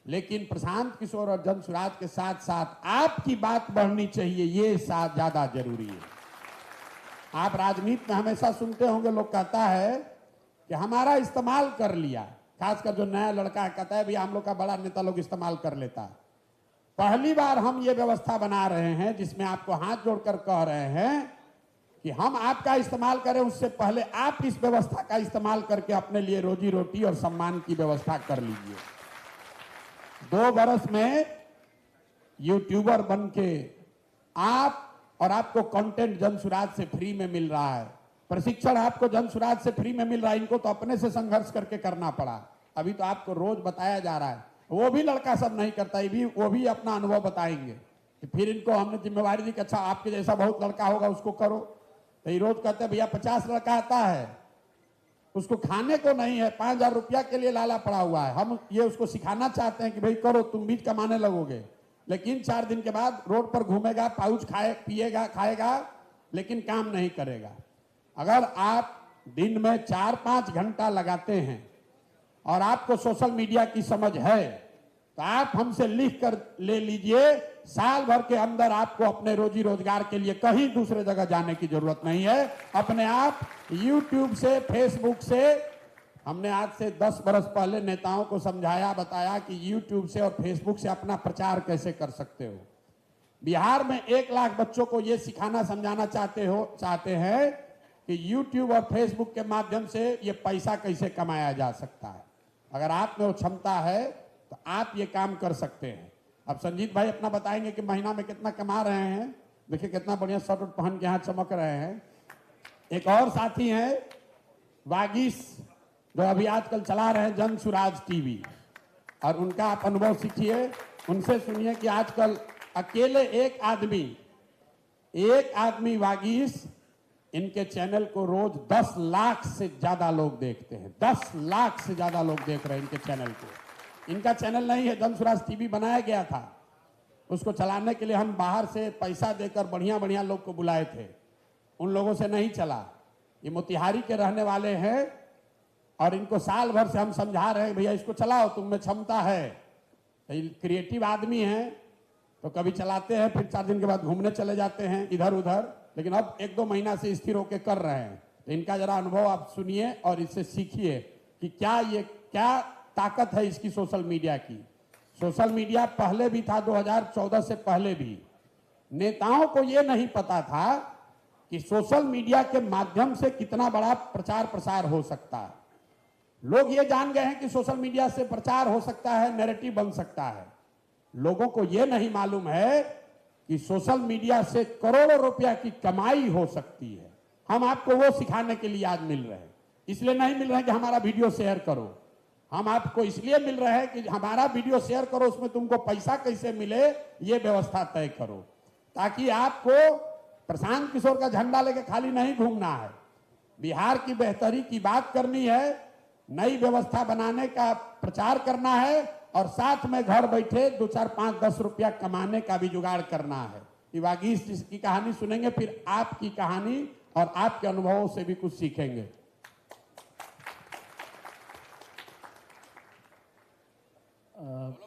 Speaker 3: लेकिन प्रशांत किशोर और जन सुराज के साथ साथ आपकी बात बढ़नी चाहिए, ये साथ ज्यादा जरूरी है। आप राजनीति में हमेशा सुनते होंगे, लोग कहता है कि हमारा इस्तेमाल कर लिया, खासकर जो नया लड़का कहता है भैया हम लोग का बड़ा नेता लोग इस्तेमाल कर लेता है। पहली बार हम ये व्यवस्था बना रहे हैं जिसमें आपको हाथ जोड़कर कह रहे हैं कि हम आपका इस्तेमाल करें, उससे पहले आप इस व्यवस्था का इस्तेमाल करके अपने लिए रोजी रोटी और सम्मान की व्यवस्था कर लीजिए। 2 बरस में यूट्यूबर बन के आप, और आपको कंटेंट जन सुराज से फ्री में मिल रहा है, प्रशिक्षण आपको जन सुराज से फ्री में मिल रहा है। इनको तो अपने से संघर्ष करके करना पड़ा, अभी तो आपको रोज बताया जा रहा है। वो भी लड़का सब नहीं करता, वो भी अपना अनुभव बताएंगे। फिर इनको हमने जिम्मेवारी दी कि अच्छा आपके जैसा बहुत लड़का होगा उसको करो, तो ये रोज कहते हैं भैया 50 लड़का आता है, उसको खाने को नहीं है, 5000 रुपया के लिए लाला पड़ा हुआ है। हम ये उसको सिखाना चाहते हैं कि भाई करो, तुम भी कमाने लगोगे, लेकिन 4 दिन के बाद रोड पर घूमेगा, पाउच पिएगा, खाएगा, लेकिन काम नहीं करेगा। अगर आप दिन में 4-5 घंटा लगाते हैं और आपको सोशल मीडिया की समझ है, तो आप हमसे लिख कर ले लीजिए, साल भर के अंदर आपको अपने रोजी रोजगार के लिए कहीं दूसरे जगह जाने की जरूरत नहीं है। अपने आप YouTube से, Facebook से, हमने आज से 10 बरस पहले नेताओं को समझाया, बताया कि YouTube से और Facebook से अपना प्रचार कैसे कर सकते हो। बिहार में 1 लाख बच्चों को यह सिखाना समझाना चाहते हैं कि YouTube और Facebook के माध्यम से ये पैसा कैसे कमाया जा सकता है। अगर आप में वो क्षमता है तो आप ये काम कर सकते हैं। अब संजीत भाई अपना बताएंगे कि महीना में कितना कमा रहे हैं। देखिए कितना बढ़िया शर्ट पहन के यहाँ चमक रहे हैं। एक और साथी हैं वागीश, जो अभी आजकल चला रहे हैं जन सुराज टीवी, और उनका आप अनुभव सीखिए, उनसे सुनिए कि आजकल अकेले एक आदमी वागीश, इनके चैनल को रोज 10 लाख से ज्यादा लोग देखते हैं। 10 लाख से ज्यादा लोग देख रहे हैं इनके चैनल को। इनका चैनल नहीं है, जन सुराज टीवी बनाया गया था, उसको चलाने के लिए हम बाहर से पैसा देकर बढ़िया बढ़िया लोग को बुलाए थे, उन लोगों से नहीं चला। ये मोतिहारी के रहने वाले हैं और इनको साल भर से हम समझा रहे हैं भैया इसको चलाओ, तुम में क्षमता है। क्रिएटिव आदमी हैं तो कभी चलाते हैं, फिर 4 दिन के बाद घूमने चले जाते हैं इधर उधर, लेकिन अब 1-2 महीना से स्थिर होकर कर रहे हैं। तो इनका जरा अनुभव आप सुनिए और इससे सीखिए कि क्या ताकत है इसकी सोशल मीडिया की। सोशल मीडिया पहले भी था, 2014 से पहले भी। नेताओं को यह नहीं पता था कि सोशल मीडिया के माध्यम से कितना बड़ा प्रचार प्रसार हो सकता है। लोग ये जान गए हैं कि सोशल मीडिया से प्रचार हो सकता है, नैरेटिव बन सकता है। लोगों को यह नहीं मालूम है कि सोशल मीडिया से करोड़ों रुपया की कमाई हो सकती है। हम आपको वो सिखाने के लिए आज मिल रहे हैं। इसलिए नहीं मिल रहे हैं कि हमारा वीडियो शेयर करो, हम आपको इसलिए मिल रहे हैं कि हमारा वीडियो शेयर करो, उसमें तुमको पैसा कैसे मिले ये व्यवस्था तय करो, ताकि आपको प्रशांत किशोर का झंडा लेके खाली नहीं घूमना है, बिहार की बेहतरी की बात करनी है, नई व्यवस्था बनाने का प्रचार करना है और साथ में घर बैठे 2, 4, 5, 10 रुपया कमाने का भी जुगाड़ करना है। ये वागीश की कहानी सुनेंगे, फिर आपकी कहानी और आपके अनुभवों से भी कुछ सीखेंगे।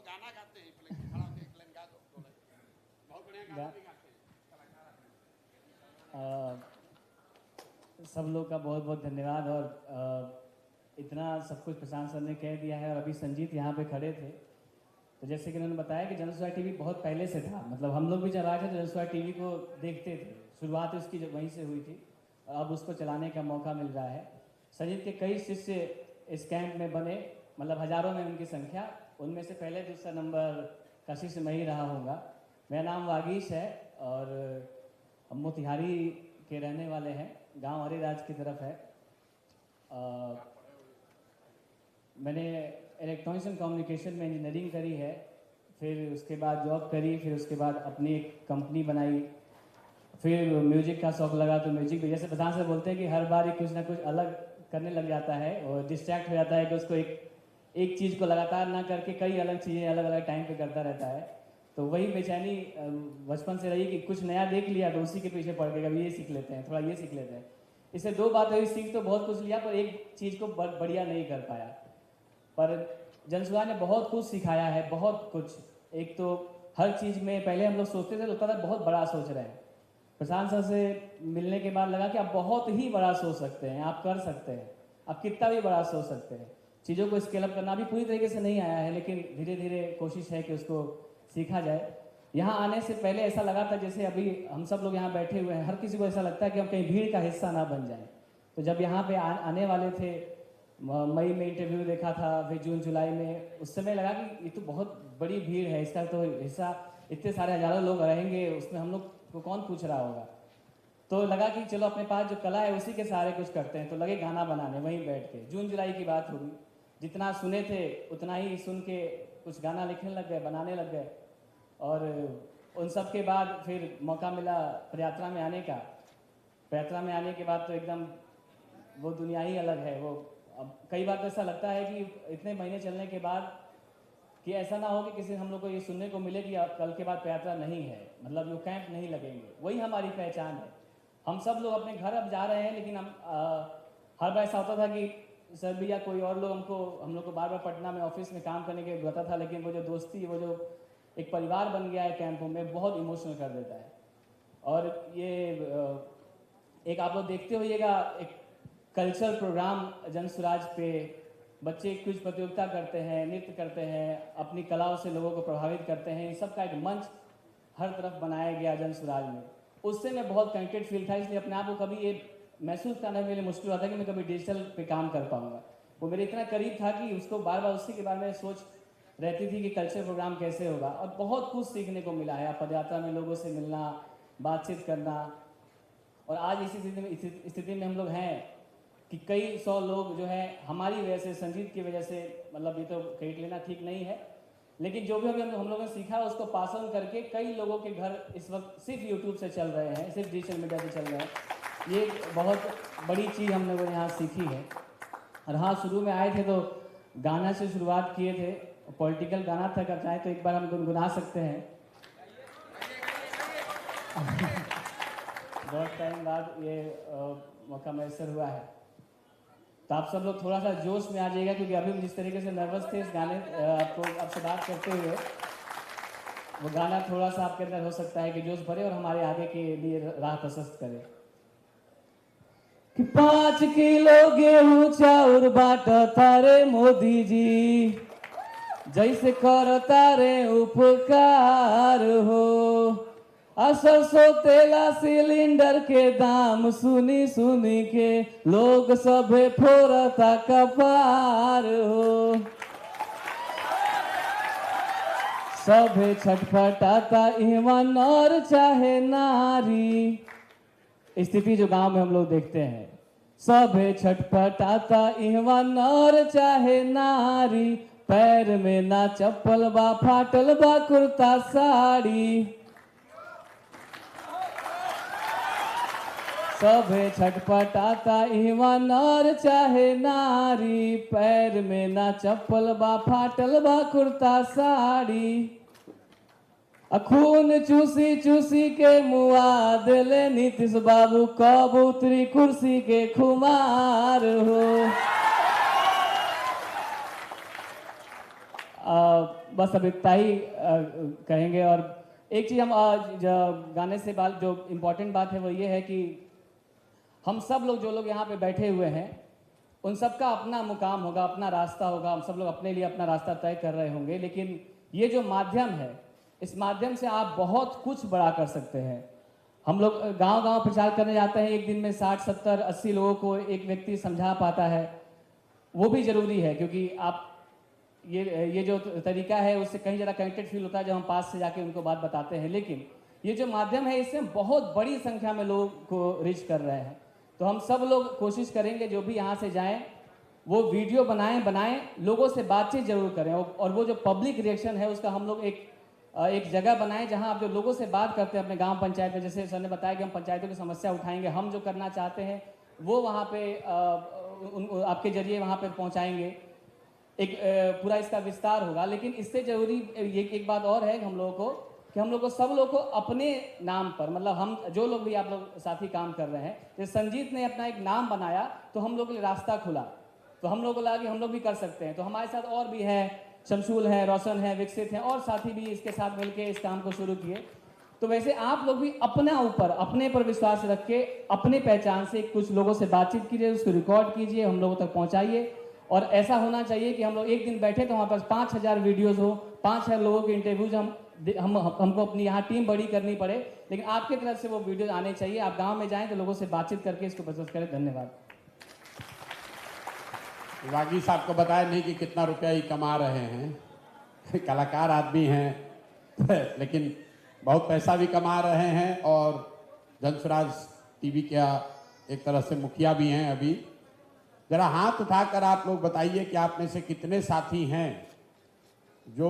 Speaker 3: गाना गाते हैं, खड़ा होकर एक लाइन गा दो, बहुत बढ़िया गाना भी गाते
Speaker 5: हैं। सब लोग का बहुत बहुत धन्यवाद। और इतना सब कुछ प्रशांत सर ने कह दिया है और अभी संजीत यहाँ पे खड़े थे, तो जैसे कि उन्होंने बताया कि जनसुराज टीवी बहुत पहले से था, मतलब हम लोग भी जब आए थे तो जनसुराज टीवी को देखते थे, शुरुआत उसकी जब वहीं से हुई थी, अब उसको चलाने का मौका मिल रहा है। संजीत के कई शिष्य इस कैंप में बने, मतलब हजारों में उनकी संख्या, उनमें से पहले दूसरा नंबर का शिष्य मैं ही रहा होगा। मेरा नाम वागीश है और हम मोतिहारी के रहने वाले हैं, गांव हरिराज की तरफ है। मैंने इलेक्ट्रॉनिक्स एंड कम्युनिकेशन में इंजीनियरिंग करी है, फिर उसके बाद जॉब करी, फिर उसके बाद अपनी एक कंपनी बनाई, फिर म्यूजिक का शौक लगा तो म्यूजिक भी, जैसे प्रधान से बोलते हैं कि हर बार ही कुछ ना कुछ अलग करने लग जाता है और डिस्ट्रैक्ट हो जाता है कि उसको एक चीज़ को लगातार ना करके कई अलग चीज़ें अलग अलग टाइम पे करता रहता है। तो वही बेचैनी बचपन से रही कि कुछ नया देख लिया तो उसी के पीछे पड़ गया, कभी ये सीख लेते हैं, थोड़ा ये सीख लेते हैं। इससे दो बात हुई, सीख तो बहुत कुछ लिया पर एक चीज़ को बढ़िया नहीं कर पाया। पर जनसुराज ने बहुत कुछ सिखाया है, बहुत कुछ। एक तो हर चीज़ में पहले हम लोग सोचते थे, लगता था बहुत बड़ा सोच रहे हैं। प्रशांत सर से मिलने के बाद लगा कि आप बहुत ही बड़ा सोच सकते हैं, आप कर सकते हैं, आप कितना भी बड़ा सोच सकते हैं। चीज़ों को स्केल अप करना भी पूरी तरीके से नहीं आया है, लेकिन धीरे धीरे कोशिश है कि उसको सीखा जाए। यहाँ आने से पहले ऐसा लगा था जैसे अभी हम सब लोग यहाँ बैठे हुए हैं, हर किसी को ऐसा लगता है कि हम कहीं भीड़ का हिस्सा ना बन जाएं। तो जब यहाँ पे आने वाले थे, मई में इंटरव्यू देखा था, फिर जून जुलाई में, उस समय लगा कि ये तो बहुत बड़ी भीड़ है, इसका तो हिस्सा इतने सारे हजारों लोग रहेंगे, उसमें हम लोग को कौन पूछ रहा होगा। तो लगा कि चलो अपने पास जो कला है उसी के सहारे कुछ करते हैं, तो लगे गाना बनाने वहीं बैठ के। जून जुलाई की बात होगी, जितना सुने थे उतना ही सुन के कुछ गाना लिखने लग गए, बनाने लग गए। और उन सब के बाद फिर मौका मिला पदयात्रा में आने का। पदयात्रा में आने के बाद तो एकदम वो दुनिया ही अलग है। वो अब कई बार तो ऐसा लगता है कि इतने महीने चलने के बाद कि ऐसा ना हो कि किसी हम लोग को ये सुनने को मिले कि अब कल के बाद पदयात्रा नहीं है, मतलब वो कैंप नहीं लगेंगे। वही हमारी पहचान है। हम सब लोग अपने घर अब जा रहे हैं, लेकिन हम हर बार ऐसा होता था कि सर भी या कोई और लोग हम लोग को बार बार पटना में ऑफिस में काम करने के बताता था, लेकिन वो जो दोस्ती, वो जो एक परिवार बन गया है कैंपों में, बहुत इमोशनल कर देता है। और ये एक आप लोग देखते होइएगा, एक कल्चरल प्रोग्राम जनसुराज पे बच्चे क्विज प्रतियोगिता करते हैं, नृत्य करते हैं, अपनी कलाओं से लोगों को प्रभावित करते हैं। इन सब का एक मंच हर तरफ बनाया गया जनसुराज में। उससे मैं बहुत कनेक्टेड फील था, इसलिए अपने आप को कभी ये महसूस करना मेरे लिए मुश्किल होता कि मैं कभी डिजिटल पे काम कर पाऊंगा। वो मेरे इतना करीब था कि उसको बार बार उसी के बारे में सोच रहती थी कि कल्चर प्रोग्राम कैसे होगा। और बहुत कुछ सीखने को मिला है, पदयात्रा में लोगों से मिलना, बातचीत करना। और आज इसी स्थिति में हम लोग हैं कि कई सौ लोग जो है हमारी वजह से, संजीत की वजह से, मतलब ये तो क्रेडिट लेना ठीक नहीं है, लेकिन जो भी हम लोगों ने सीखा उसको पास ऑन करके कई लोगों के घर इस वक्त सिर्फ यूट्यूब से चल रहे हैं, सिर्फ डिजिटल मीडिया से चल रहे हैं। ये बहुत बड़ी चीज़ हम लोगों ने यहाँ सीखी है। और हाँ, शुरू में आए थे तो गाना से शुरुआत किए थे, पॉलिटिकल गाना था, अगर चाहे तो एक बार हम गुनगुना सकते हैं। बहुत टाइम बाद ये मौका मैसर हुआ है, तो आप सब लोग थोड़ा सा जोश में आ जाइएगा, क्योंकि अभी जिस तरीके से नर्वस थे इस गाने आपसे बात करते हुए, वो गाना थोड़ा सा आपके अंदर हो सकता है कि जोश भरे और हमारे आगे के लिए राह प्रशस्त करे। कि 5 किलो गेहूं चाउर बाट तारे मोदी जी, जैसे कर तारे उपकार हो। सरसों तेला सिलेंडर के दाम सुनी सुनी के लोग सभे फोरता कपार हो। सभे छटपटाता इवन और चाहे नारी, स्थिति जो गांव में हम लोग देखते हैं। सभे छटपटाता इहवा नर चाहे नारी, पैर में ना चप्पल बा फाटल बा कुर्ता साड़ी। सभे छटपटाता इहवा नर चाहे नारी, पैर में ना चप्पल बा फाटल बा कुर्ता साड़ी। खून चूसी चूसी के मुआ दिले नीतीश बाबू, कब उतरी कुर्सी के खुमार हो। बस अब इतना ही कहेंगे। और एक चीज़ हम गाने से बात जो इम्पोर्टेंट बात है वो ये है कि हम सब लोग जो लोग यहाँ पे बैठे हुए हैं उन सब का अपना मुकाम होगा, अपना रास्ता होगा, हम सब लोग अपने लिए अपना रास्ता तय कर रहे होंगे। लेकिन ये जो माध्यम है, इस माध्यम से आप बहुत कुछ बड़ा कर सकते हैं। हम लोग गांव-गांव प्रचार करने जाते हैं, एक दिन में 60, 70, 80 लोगों को एक व्यक्ति समझा पाता है, वो भी ज़रूरी है क्योंकि आप ये जो तरीका है उससे कहीं ज़्यादा कनेक्टेड फील होता है जब हम पास से जाके उनको बात बताते हैं। लेकिन ये जो माध्यम है इससे हम बहुत बड़ी संख्या में लोगों को रीच कर रहे हैं। तो हम सब लोग कोशिश करेंगे जो भी यहाँ से जाएं वो वीडियो बनाएं, लोगों से बातचीत जरूर करें। और वो जो पब्लिक रिएक्शन है उसका हम लोग एक जगह बनाएं जहां आप जो लोगों से बात करते हैं अपने गांव पंचायत में, जैसे सर ने बताया कि हम पंचायतों की समस्या उठाएंगे, हम जो करना चाहते हैं वो वहां पे आपके जरिए वहां पे पहुंचाएंगे। एक पूरा इसका विस्तार होगा। लेकिन इससे जरूरी एक बात और है हम लोगों को कि हम लोग को सब लोग को अपने नाम पर, मतलब हम जो लोग भी आप लोग साथी काम कर रहे हैं, जैसे संजीत ने अपना एक नाम बनाया तो हम लोग के लिए रास्ता खुला, तो हम लोग को लगा कि हम लोग भी कर सकते हैं। तो हमारे साथ और भी है, शमशूल है, रोशन है, विकसित हैं और साथी भी इसके साथ मिलकर इस काम को शुरू किए। तो वैसे आप लोग भी अपने पर विश्वास रख के अपने पहचान से कुछ लोगों से बातचीत कीजिए, उसको रिकॉर्ड कीजिए, हम लोगों तक पहुंचाइए। और ऐसा होना चाहिए कि हम लोग एक दिन बैठे तो हमारे पास 5000 वीडियोज़ हो, 5000 लोगों के इंटरव्यूज हमको अपनी यहाँ टीम बड़ी करनी पड़े, लेकिन आपकी तरफ से वो वीडियोज आने चाहिए। आप गाँव में जाएँ तो लोगों से बातचीत करके इसको प्रस्तुत करें। धन्यवाद।
Speaker 3: वागी साहब को बताया नहीं कि कितना रुपया ही कमा रहे हैं। कलाकार आदमी हैं लेकिन बहुत पैसा भी कमा रहे हैं और जनसुराज टीवी का एक तरह से मुखिया भी हैं। अभी जरा हाथ उठाकर आप लोग बताइए कि आप में से कितने साथी हैं जो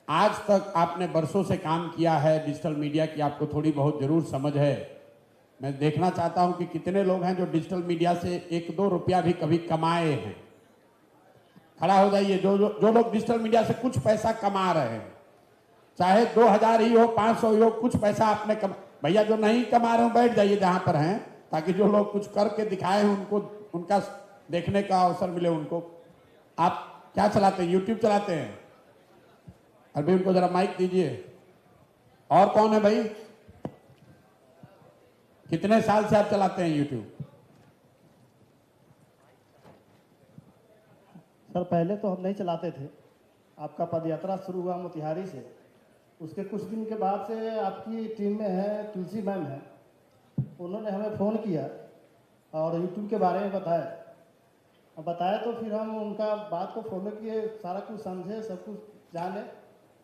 Speaker 3: आज तक आपने बरसों से काम किया है डिजिटल मीडिया की, आपको थोड़ी बहुत जरूर समझ है। मैं देखना चाहता हूं कि कितने लोग हैं जो डिजिटल मीडिया से 1-2 रुपया भी कभी कमाए हैं। खड़ा हो जाइए जो लोग डिजिटल मीडिया से कुछ पैसा कमा रहे हैं, चाहे 2000 ही हो, 500 ही हो, कुछ पैसा आपने भैया जो नहीं कमा रहे हो बैठ जाइए जहां पर हैं, ताकि जो लोग कुछ करके दिखाए हैं उनको उनका देखने का अवसर मिले उनको। आप क्या चलाते हैं? यूट्यूब चलाते हैं? अभी उनको जरा माइक दीजिए। और कौन है भाई? कितने साल से आप चलाते हैं यूट्यूब?
Speaker 6: सर पहले तो हम नहीं चलाते थे, आपका पदयात्रा शुरू हुआ मोतिहारी से, उसके कुछ दिन के बाद से आपकी टीम में है तुलसी मैम है, उन्होंने हमें फ़ोन किया और यूट्यूब के बारे में बताया तो फिर हम उनका बात को फॉलो किए, सारा कुछ समझे, सब कुछ जाने।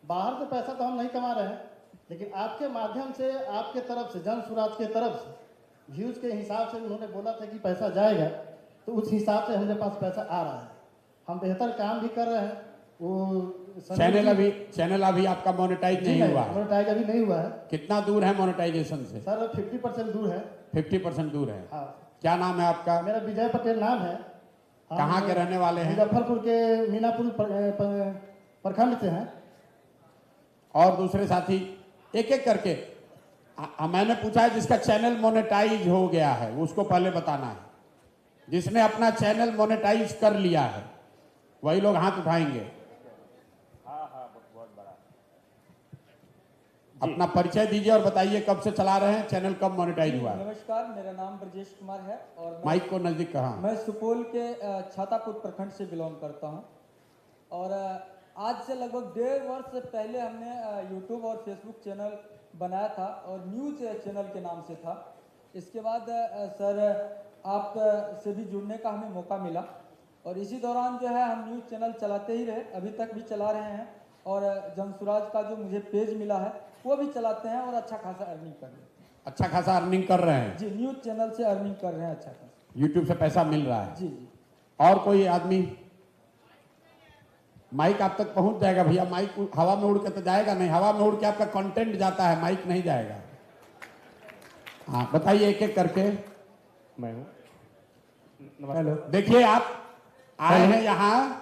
Speaker 6: बाहर से पैसा तो हम नहीं कमा रहे हैं, लेकिन आपके माध्यम से, आपके तरफ से, जनसुराज के तरफ से व्यूज़ के हिसाब से उन्होंने बोला था कि पैसा जाएगा, तो उस हिसाब से हमारे पास पैसा आ रहा है। हम बेहतर काम भी कर रहे हैं। वो
Speaker 3: चैनल अभी आपका मोनेटाइज नहीं हुआ?
Speaker 6: मोनेटाइज अभी नहीं हुआ है।
Speaker 3: कितना दूर है मोनेटाइजेशन से?
Speaker 6: सर 50% दूर है।
Speaker 3: 50% दूर है।
Speaker 6: हाँ।
Speaker 3: क्या नाम है आपका?
Speaker 6: मेरा विजय पटेल नाम है।
Speaker 3: कहाँ के रहने वाले हैं?
Speaker 6: मुजफ्फरपुर के मीनापुर प्रखंड से हैं।
Speaker 3: और दूसरे साथी एक एक करके मैंने पूछा है जिसका चैनल मोनेटाइज हो गया है उसको पहले बताना है। जिसने अपना चैनल मोनेटाइज कर लिया है वही लोग हाथ उठाएंगे। बहुत बड़ा। अपना परिचय दीजिए और बताइए कब से चला रहे हैं, चैनल कब मोनेटाइज हुआ है?
Speaker 7: नमस्कार, मेरा नाम ब्रजेश कुमार है और
Speaker 3: माइक को नजदीक कहा।
Speaker 7: मैं सुपौल के छातापुर प्रखंड से बिलोंग करता हूं और आज से लगभग 1.5 वर्ष पहले हमने यूट्यूब और फेसबुक चैनल बनाया था और न्यूज़ चैनल के नाम से था। इसके बाद सर आप से भी जुड़ने का हमें मौका मिला और इसी दौरान जो है हम न्यूज़ चैनल चलाते ही रहे, अभी तक भी चला रहे हैं। और जनसुराज का जो मुझे पेज मिला है वो भी चलाते हैं और अच्छा खासा अर्निंग कर लेते हैं।
Speaker 3: अच्छा खासा अर्निंग कर रहे हैं।
Speaker 7: जी, न्यूज़ चैनल से अर्निंग कर रहे हैं अच्छा खासा।
Speaker 3: यूट्यूब से पैसा मिल रहा है।
Speaker 7: जी जी।
Speaker 3: और कोई आदमी? माइक आप तक पहुंच जाएगा भैया। माइक हवा में उड़ के तो जाएगा नहीं, हवा में उड़ के आपका कंटेंट जाता है, माइक नहीं जाएगा। हाँ बताइए एक एक करके।
Speaker 8: मैं हूँ।
Speaker 3: हेलो, देखिए आप आए हैं यहाँ,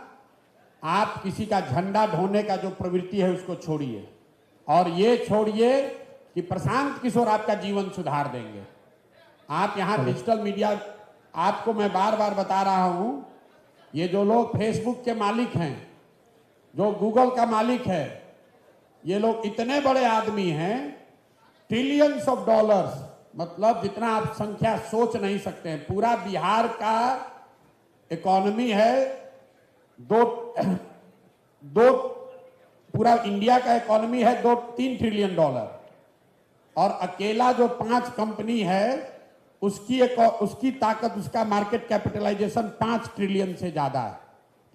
Speaker 3: आप किसी का झंडा ढोने का जो प्रवृत्ति है उसको छोड़िए, और ये छोड़िए कि प्रशांत किशोर आपका जीवन सुधार देंगे। आप यहाँ डिजिटल मीडिया, आपको मैं बार बार बता रहा हूँ, ये जो लोग फेसबुक के मालिक हैं, जो गूगल का मालिक है, ये लोग इतने बड़े आदमी हैं, ट्रिलियंस ऑफ डॉलर्स, मतलब जितना आप संख्या सोच नहीं सकते हैं। पूरा बिहार का इकोनॉमी है दो पूरा इंडिया का इकोनॉमी है 2-3 ट्रिलियन डॉलर, और अकेला जो 5 कंपनी है उसकी ताकत, उसका मार्केट कैपिटलाइजेशन 5 ट्रिलियन से ज्यादा है।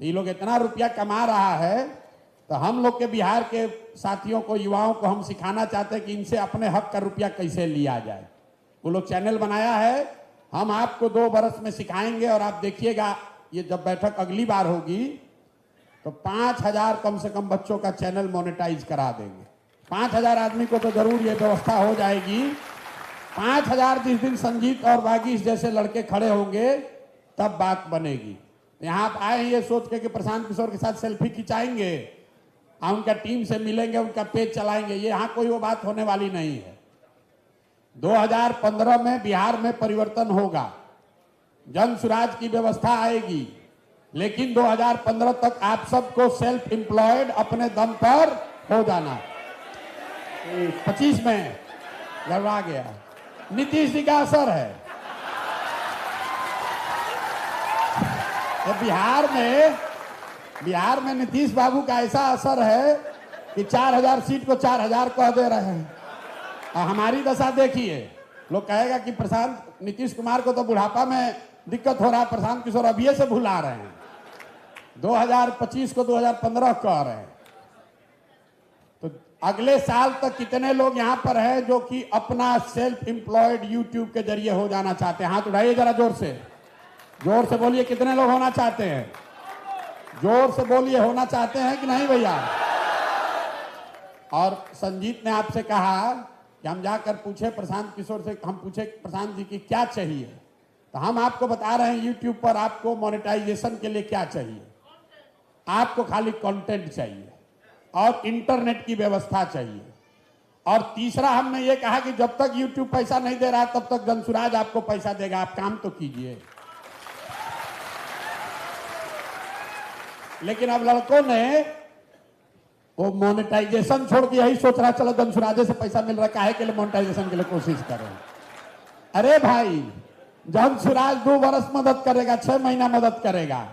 Speaker 3: तो ये लोग इतना रुपया कमा रहा है, तो हम लोग के बिहार के साथियों को, युवाओं को हम सिखाना चाहते हैं कि इनसे अपने हक का रुपया कैसे लिया जाए। वो लोग चैनल बनाया है, हम आपको 2 बरस में सिखाएंगे, और आप देखिएगा ये जब बैठक अगली बार होगी तो 5000 कम से कम बच्चों का चैनल मोनेटाइज करा देंगे। 5000 आदमी को तो जरूर ये व्यवस्था हो जाएगी। 5000 जिस दिन संजीत और बागीश जैसे लड़के खड़े होंगे तब बात बनेगी। यहाँ आप आए ये सोच के कि प्रशांत किशोर के साथ सेल्फी खिंचाएंगे, उनका टीम से मिलेंगे, उनका पेज चलाएंगे, ये यहाँ कोई वो बात होने वाली नहीं है। 2015 में बिहार में परिवर्तन होगा, जन सुराज की व्यवस्था आएगी, लेकिन 2015 तक आप सबको सेल्फ एम्प्लॉयड अपने दम पर हो जाना। 25 में गड़बड़ा गया, नीतीश जी का असर है। तो बिहार में नीतीश बाबू का ऐसा असर है कि 4000 सीट को 4000 कह दे रहे हैं। और हमारी दशा देखिए, लोग कहेगा कि प्रशांत, नीतीश कुमार को तो बुढ़ापा में दिक्कत हो रहा है, प्रशांत किशोर अभी से भुला रहे हैं। 2025 को 2015 कह रहे हैं। तो अगले साल तक कितने लोग यहाँ पर हैं जो कि अपना सेल्फ एम्प्लॉयड यूट्यूब के जरिए हो जाना चाहते हैं? हाथ उठाइए जरा, जोर से बोलिए, कितने लोग होना चाहते हैं? जोर से बोलिए, होना चाहते हैं कि नहीं भैया? और संजीत ने आपसे कहा कि हम जाकर पूछे प्रशांत किशोर से, हम पूछे प्रशांत जी की क्या चाहिए, तो हम आपको बता रहे हैं यूट्यूब पर आपको मोनेटाइजेशन के लिए क्या चाहिए। आपको खाली कंटेंट चाहिए और इंटरनेट की व्यवस्था चाहिए। और तीसरा हमने ये कहा कि जब तक यूट्यूब पैसा नहीं दे रहा तब तक जनसुराज आपको पैसा देगा, आप काम तो कीजिए। लेकिन अब लड़कों ने वो मोनेटाइजेशन छोड़ के यही सोच रहा, चलो जनसुराजे से पैसा मिल रहा, काहे के लिए मोनेटाइजेशन के लिए कोशिश करें। अरे भाई, जनसुराज 2 बरस मदद करेगा, 6 महीना मदद करेगा,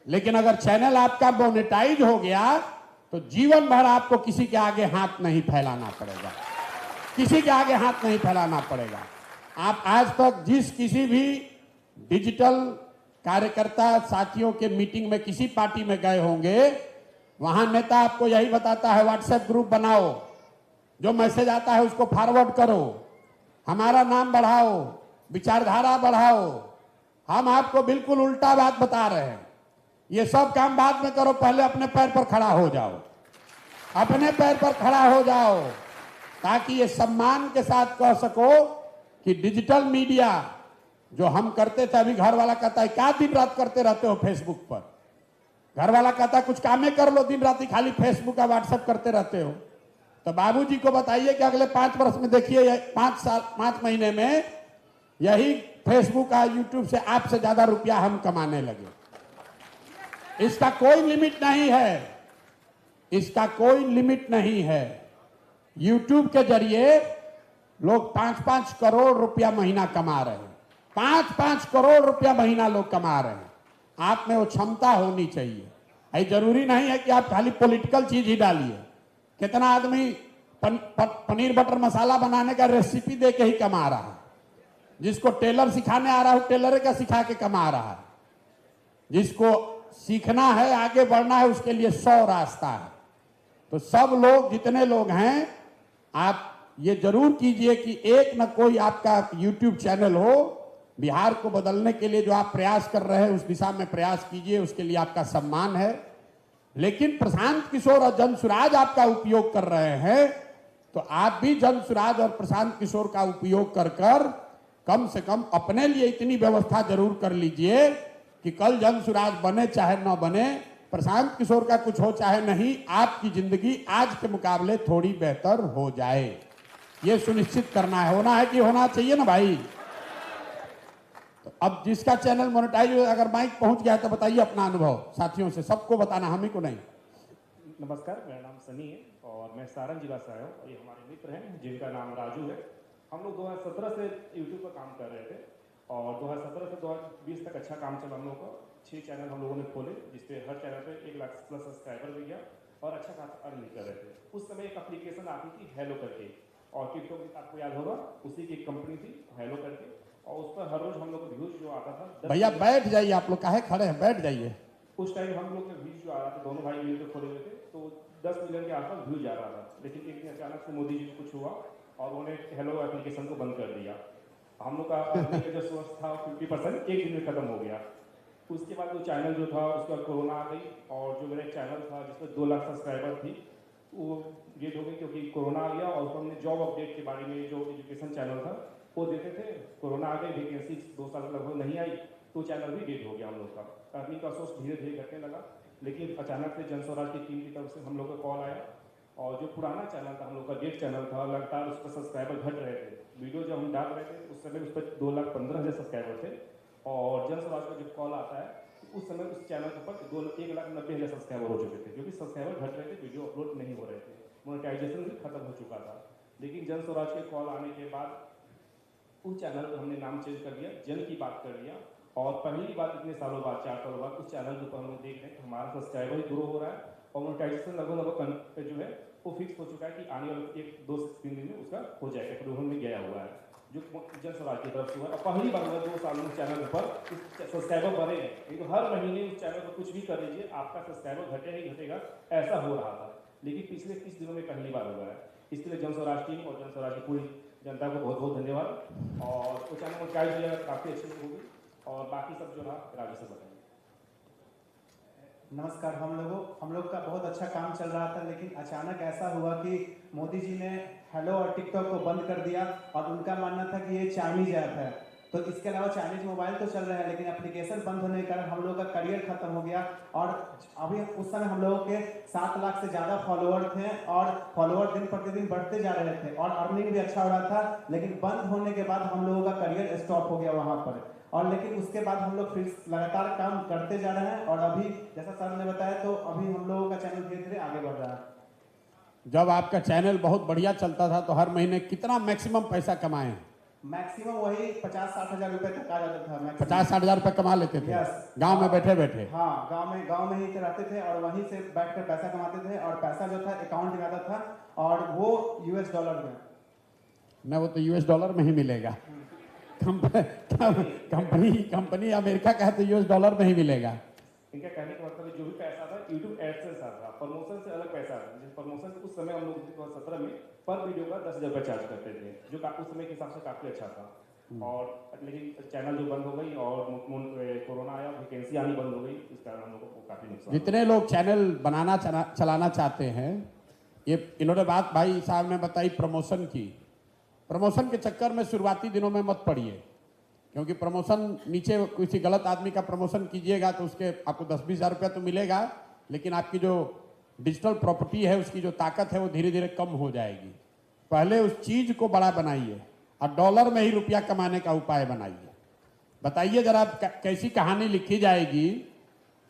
Speaker 3: लेकिन अगर चैनल आपका मोनेटाइज हो गया तो जीवन भर आपको किसी के आगे हाथ नहीं फैलाना पड़ेगा, किसी के आगे हाथ नहीं फैलाना पड़ेगा। आप आज तक जिस किसी भी डिजिटल कार्यकर्ता साथियों के मीटिंग में किसी पार्टी में गए होंगे, वहां नेता आपको यही बताता है, व्हाट्सएप ग्रुप बनाओ, जो मैसेज आता है उसको फॉरवर्ड करो, हमारा नाम बढ़ाओ, विचारधारा बढ़ाओ। हम आपको बिल्कुल उल्टा बात बता रहे हैं। ये सब काम बाद में करो, पहले अपने पैर पर खड़ा हो जाओ, अपने पैर पर खड़ा हो जाओ, ताकि ये सम्मान के साथ कह सको कि डिजिटल मीडिया जो हम करते थे, अभी घर वाला कहता है क्या दिन रात करते रहते हो फेसबुक पर? घर वाला कहता है कुछ कामें कर लो, दिन रात खाली फेसबुक का व्हाट्सएप करते रहते हो। तो बाबूजी को बताइए कि अगले 5 वर्ष में देखिए, 5 महीने में यही फेसबुक का यूट्यूब से आपसे ज्यादा रुपया हम कमाने लगे। इसका कोई लिमिट नहीं है, इसका कोई लिमिट नहीं है। यूट्यूब के जरिए लोग 5-5 करोड़ रुपया महीना कमा रहे हैं, 5-5 करोड़ रुपया महीना लोग कमा रहे हैं। आप में वो क्षमता होनी चाहिए। ये जरूरी नहीं है कि आप खाली पॉलिटिकल चीज ही डालिए। कितना आदमी पनीर बटर मसाला बनाने का रेसिपी दे के ही कमा रहा है, जिसको टेलर सिखाने आ रहा है टेलर का सिखा के कमा रहा है, जिसको सीखना है, आगे बढ़ना है, उसके लिए 100 रास्ता है। तो सब लोग, जितने लोग हैं, आप ये जरूर कीजिए कि एक न कोई आपका YouTube चैनल हो। बिहार को बदलने के लिए जो आप प्रयास कर रहे हैं उस दिशा में प्रयास कीजिए, उसके लिए आपका सम्मान है। लेकिन प्रशांत किशोर और जनसुराज आपका उपयोग कर रहे हैं, तो आप भी जनसुराज और प्रशांत किशोर का उपयोग कर कर कम से कम अपने लिए इतनी व्यवस्था जरूर कर लीजिए कि कल जनसुराज बने चाहे न बने, प्रशांत किशोर का कुछ हो चाहे नहीं, आपकी जिंदगी आज के मुकाबले थोड़ी बेहतर हो जाए। ये सुनिश्चित करना है, होना है कि होना चाहिए ना भाई। तो अब जिसका चैनल मोनेटाइज अगर माइक पहुंच गया है तो बताइए अपना अनुभव साथियों से, सबको बताना, हम ही को नहीं।
Speaker 8: नमस्कार, मेरा नाम सनी है और मैं सारण जिला से आया हूँ। ये हमारे मित्र हैं जिनका नाम राजू है। हम लोग 2017 से यूट्यूब पर काम कर रहे थे और 2017 से 2020 तक अच्छा काम चला हम लोग का। 6 चैनल हम लोगों ने खोले, जिसपे हर चैनल पे 1 लाख प्लस सब्सक्राइबर भी गया और अच्छा खासा अर्न भी कर रहे थे। उस समय एक एप्लीकेशन आती थी हेलो करके, और टिकटॉक आपको याद होगा, उसी की एक कंपनी थी हेलो करके, और उस पर हर रोज हम लोग का व्यूज जो आता था।
Speaker 3: भैया बैठ जाइए, आप लोग काहे खड़े हैं, बैठ जाइए।
Speaker 8: उस टाइम हम लोग के व्यूज जो आ रहा था, दोनों भाई मिलकर खोले हुए थे, तो 10 मिलियन के आसपास व्यूज आ रहा था। लेकिन एक दिन अचानक से मोदी जी को कुछ हुआ और उन्होंने हेलो एप्लीकेशन को बंद कर दिया। हम लोग का जो सोर्स था 50% एक दिन में खत्म हो गया। उसके बाद वो चैनल जो था उसका कोरोना आ गई, और जो मेरा एक चैनल था जिसमें 2 लाख सब्सक्राइबर थी वो डेट हो गई, क्योंकि कोरोना आ गया। और हमने जॉब अपडेट के बारे में जो एजुकेशन चैनल था वो देते थे, कोरोना आ गई, वैकेंसी 2 साल लगभग नहीं आई, तो चैनल भी डेट हो गया हम लोग का। अर्निंग का सोर्स धीरे धीरे घटने लगा। लेकिन अचानक से जनस्वराज की टीम की तरफ से हम लोग का कॉल आया, और जो पुराना चैनल था हम लोग का डेट चैनल था, लगातार उस पर सब्सक्राइबर घट रहे थे। वीडियो जब हम डाल रहे थे उस समय उस पर 2,15,000 सब्सक्राइबर थे, और जनस्वराज का जब कॉल आता है उस समय उस चैनल पर 1,90,000 सब्सक्राइबर हो चुके थे, क्योंकि सब्सक्राइबर घट रहे थे, वीडियो अपलोड नहीं हो रहे थे, मोनेटाइजेशन भी खत्म हो चुका था। लेकिन जनस्वराज के कॉल आने के बाद उस चैनल को हमने नाम चेंज कर दिया, जन की बात कर दिया। और पहली बात इतने सालों बाद, 4 सालों बाद, उस चैनल के ऊपर हम लोग देख रहे हैं कि हमारा सब्सक्राइबर ही ग्रो हो रहा है, और मोनेटाइजेशन लगभग जो है वो फिक्स हो चुका है कि आने वाले 1-2-3 दिन में उसका हो जाएगा, अप्रूवल में गया हुआ है, जो जनस्वराज की तरफ से हुआ है। और पहली बार हुआ 2 सालों में चैनल पर सब्सक्राइबर बढ़े हैं, क्योंकि हर महीने उस चैनल पर कुछ भी कर लीजिए आपका सब्सक्राइबर घटे ही घटेगा, ऐसा हो रहा था। लेकिन पिछले 30 दिनों में पहली बार हुआ है। इसके लिए जनस्वराज टीम और जनस्वराज की पूरी जनता को बहुत बहुत धन्यवाद। और वो चैनल मोनेटाइज काफ़ी अच्छी होगी, और बाकी सब जो रहा राजू से बताएंगे।
Speaker 9: नमस्कार, हम लोग का बहुत अच्छा काम चल रहा था, लेकिन अचानक ऐसा हुआ कि मोदी जी ने हेलो और टिकटॉक को बंद कर दिया, और उनका मानना था कि ये चाइनीज ऐप है। तो इसके अलावा चाइनीज मोबाइल तो चल रहे हैं, लेकिन एप्लीकेशन बंद होने के कारण हम लोग का करियर खत्म हो गया। और अभी उस समय हम लोगों के 7 लाख से ज़्यादा फॉलोअर थे, और फॉलोअर दिन प्रतिदिन बढ़ते जा रहे थे, और अर्निंग भी अच्छा हो रहा था। लेकिन बंद होने के बाद हम लोगों का करियर स्टॉप हो गया वहाँ पर। और लेकिन उसके बाद हम लोग फिर लगातार काम करते जा रहे हैं, और अभी जैसा सर ने बताया तो अभी हम लोगों का चैनल धीरे धीरे आगे बढ़ रहा है।
Speaker 3: जब आपका चैनल बहुत बढ़िया चलता था तो हर महीने कितना मैक्सिमम पैसा कमाए हैं?
Speaker 9: मैक्सिमम वही 50-60 हजार रुपए तक आ जाता था।
Speaker 3: 50-60 हजार रुपए कमा लेते थे गांव में बैठे बैठे?
Speaker 9: हाँ, गांव में ही रहते थे, और वहीं से बैठकर पैसा कमाते थे, और पैसा जो था अकाउंट में आता था, और वो US डॉलर में।
Speaker 3: न, वो तो US डॉलर में ही मिलेगा। कंपनी अमेरिका का है तो US डॉलर में ही मिलेगा।
Speaker 8: इनका कहने का मतलब जो भी पैसा था यूट्यूब एडसेंस आता था, प्रमोशन से अलग पैसा आता था। प्रमोशन उस समय हम लोग 2017 में पर वीडियो का 10,000 रुपये चार्ज करते थे, जो उस समय के हिसाब से काफ़ी अच्छा था। और लेकिन चैनल जो बंद हो गई और कोरोना आया, वैकेंसी आनी बंद हो गई, इस कारण हम लोगों को काफ़ी नुकसान।
Speaker 3: जितने लोग चैनल बनाना चलाना चाहते हैं, ये इन्होंने बात भाई साहब ने बताई प्रमोशन की। प्रमोशन के चक्कर में शुरुआती दिनों में मत पड़िए, क्योंकि प्रमोशन नीचे किसी गलत आदमी का प्रमोशन कीजिएगा तो उसके आपको 10-20 हज़ार रुपया तो मिलेगा, लेकिन आपकी जो डिजिटल प्रॉपर्टी है उसकी जो ताकत है वो धीरे धीरे कम हो जाएगी। पहले उस चीज़ को बड़ा बनाइए और डॉलर में ही रुपया कमाने का उपाय बनाइए। बताइए जरा कैसी कहानी लिखी जाएगी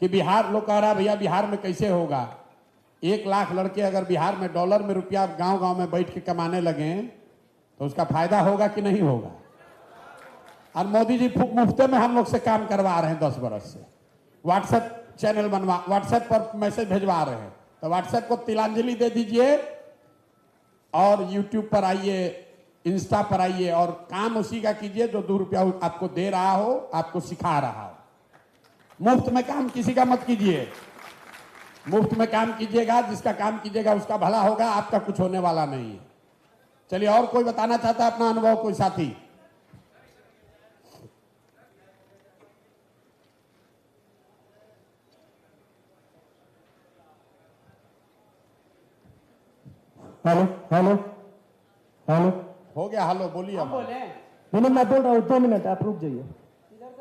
Speaker 3: कि बिहार, लोग कह रहा भैया बिहार में कैसे होगा, 1 लाख लड़के अगर बिहार में डॉलर में रुपया गांव-गांव में बैठ के कमाने लगे तो उसका फायदा होगा कि नहीं होगा? और मोदी जी मुफ्त में हम लोग से काम करवा रहे हैं 10 बरस से। व्हाट्सएप चैनल बनवा, व्हाट्सएप पर मैसेज भेजवा रहे हैं, तो व्हाट्सएप को तिलांजलि दे दीजिए और यूट्यूब पर आइए, इंस्टा पर आइए, और काम उसी का कीजिए जो 2 रुपया आपको दे रहा हो, आपको सिखा रहा हो। मुफ्त में काम किसी का मत कीजिए। मुफ्त में काम कीजिएगा, जिसका काम कीजिएगा उसका भला होगा, आपका कुछ होने वाला नहीं है। चलिए, और कोई बताना चाहता है अपना अनुभव, कोई साथी?
Speaker 1: Hello hello hello.
Speaker 3: हो गया, हेलो बोलिए। अब
Speaker 1: नहीं, मैं बोल रहा हूँ, 2 मिनट आप रुक जाइए।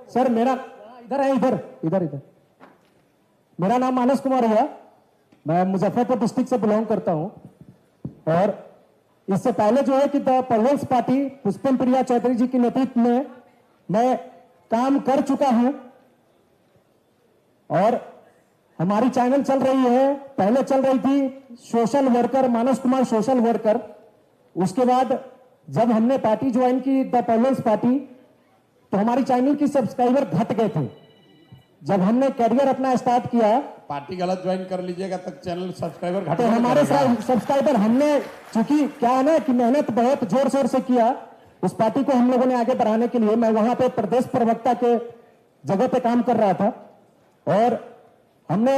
Speaker 1: सर मेरा इधर है, इधर इधर इधर। मेरा नाम मानस कुमार है, मैं मुजफ्फरपुर डिस्ट्रिक्ट से बिलोंग करता हूँ। और इससे पहले जो है कि the peoples party Pushpam Priya Chaudhary जी के नेतृत्व में मैं काम कर चुका हूं और हमारी चैनल चल रही है। पहले चल रही थी सोशल वर्कर, मानस कुमार सोशल वर्कर। उसके बाद जब हमने पार्टी ज्वाइन की द पीपल्स पार्टी, तो हमारी चैनल की सब्सक्राइबर घट गए थे। जब हमने करियर अपना स्टार्ट किया,
Speaker 3: पार्टी गलत ज्वाइन कर लीजिएगा तक चैनल सब्सक्राइबर घट
Speaker 1: तो हमारे सब्सक्राइबर, हमने चूंकि क्या है ना कि मेहनत बहुत जोर शोर से किया उस पार्टी को हम लोगों ने आगे बढ़ाने के लिए। मैं वहां पे प्रदेश प्रवक्ता के जगह पे काम कर रहा था और हमने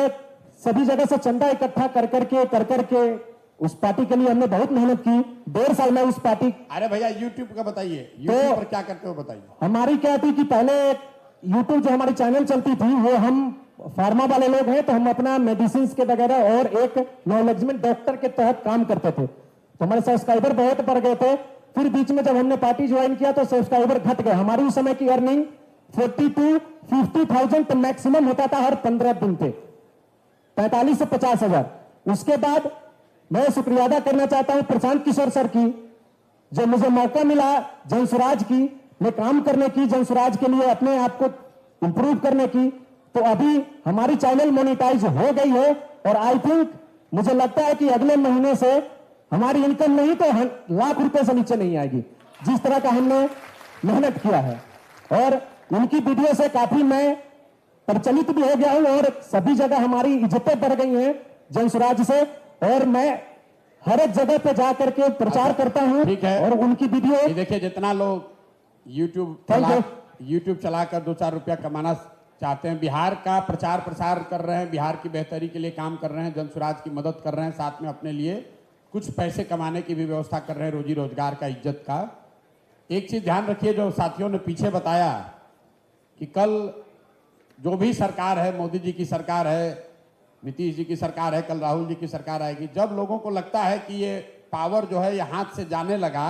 Speaker 1: सभी जगह से चंदा इकट्ठा कर करके उस पार्टी के लिए हमने बहुत मेहनत की। 1.5 साल में उस पार्टी।
Speaker 3: अरे भैया यूट्यूब का बताइए, यूट्यूब पर क्या करते हो बताइए।
Speaker 1: हमारी क्या थी कि पहले यूट्यूब जो हमारी चैनल चलती थी वो हम फार्मा वाले लोग हैं, तो हम अपना मेडिसिन के वगैरह और एक नॉलेजमेंट डॉक्टर के तहत काम करते थे, तो हमारे सब्सक्राइबर बहुत बढ़ गए थे। फिर बीच में जब हमने पार्टी ज्वाइन किया तो सब्सक्राइबर घट गए। हमारी उस समय की अर्निंग 40,000 मैक्सिमम होता था हर 15 दिन पे, 45 से 50,000। उसके बाद मैं शुक्रिया अदा करना चाहता हूं प्रशांत किशोर सर की, जो मुझे मौका मिला जनसुराज की में काम करने की, जनसुराज के लिए अपने आप को इंप्रूव करने की। तो अभी हमारी चैनल मोनेटाइज हो गई है और आई थिंक मुझे लगता है कि अगले महीने से हमारी इनकम नहीं तो लाख रुपए से नीचे नहीं आएगी, जिस तरह का हमने मेहनत किया है। और उनकी वीडियो से काफी मैं प्रचलित भी हो गया हूं और सभी जगह हमारी इज्जतें बढ़ गई हैं जनसुराज से, और मैं हर एक जगह पे जा करके प्रचार करता हूं।
Speaker 3: ठीक है,
Speaker 1: और उनकी वीडियो
Speaker 3: देखिए, जितना लोग यूट्यूब चलाकर 2-4 रुपया कमाना चाहते हैं, बिहार का प्रचार प्रसार कर रहे हैं, बिहार की बेहतरी के लिए काम कर रहे हैं, जनसुराज की मदद कर रहे हैं, साथ में अपने लिए कुछ पैसे कमाने की भी व्यवस्था कर रहे हैं, रोजी रोजगार का, इज्जत का। एक चीज ध्यान रखिए, जो साथियों ने पीछे बताया कि कल जो भी सरकार है, मोदी जी की सरकार है, नीतीश जी की सरकार है, कल राहुल जी की सरकार आएगी, जब लोगों को लगता है कि ये पावर जो है ये हाथ से जाने लगा,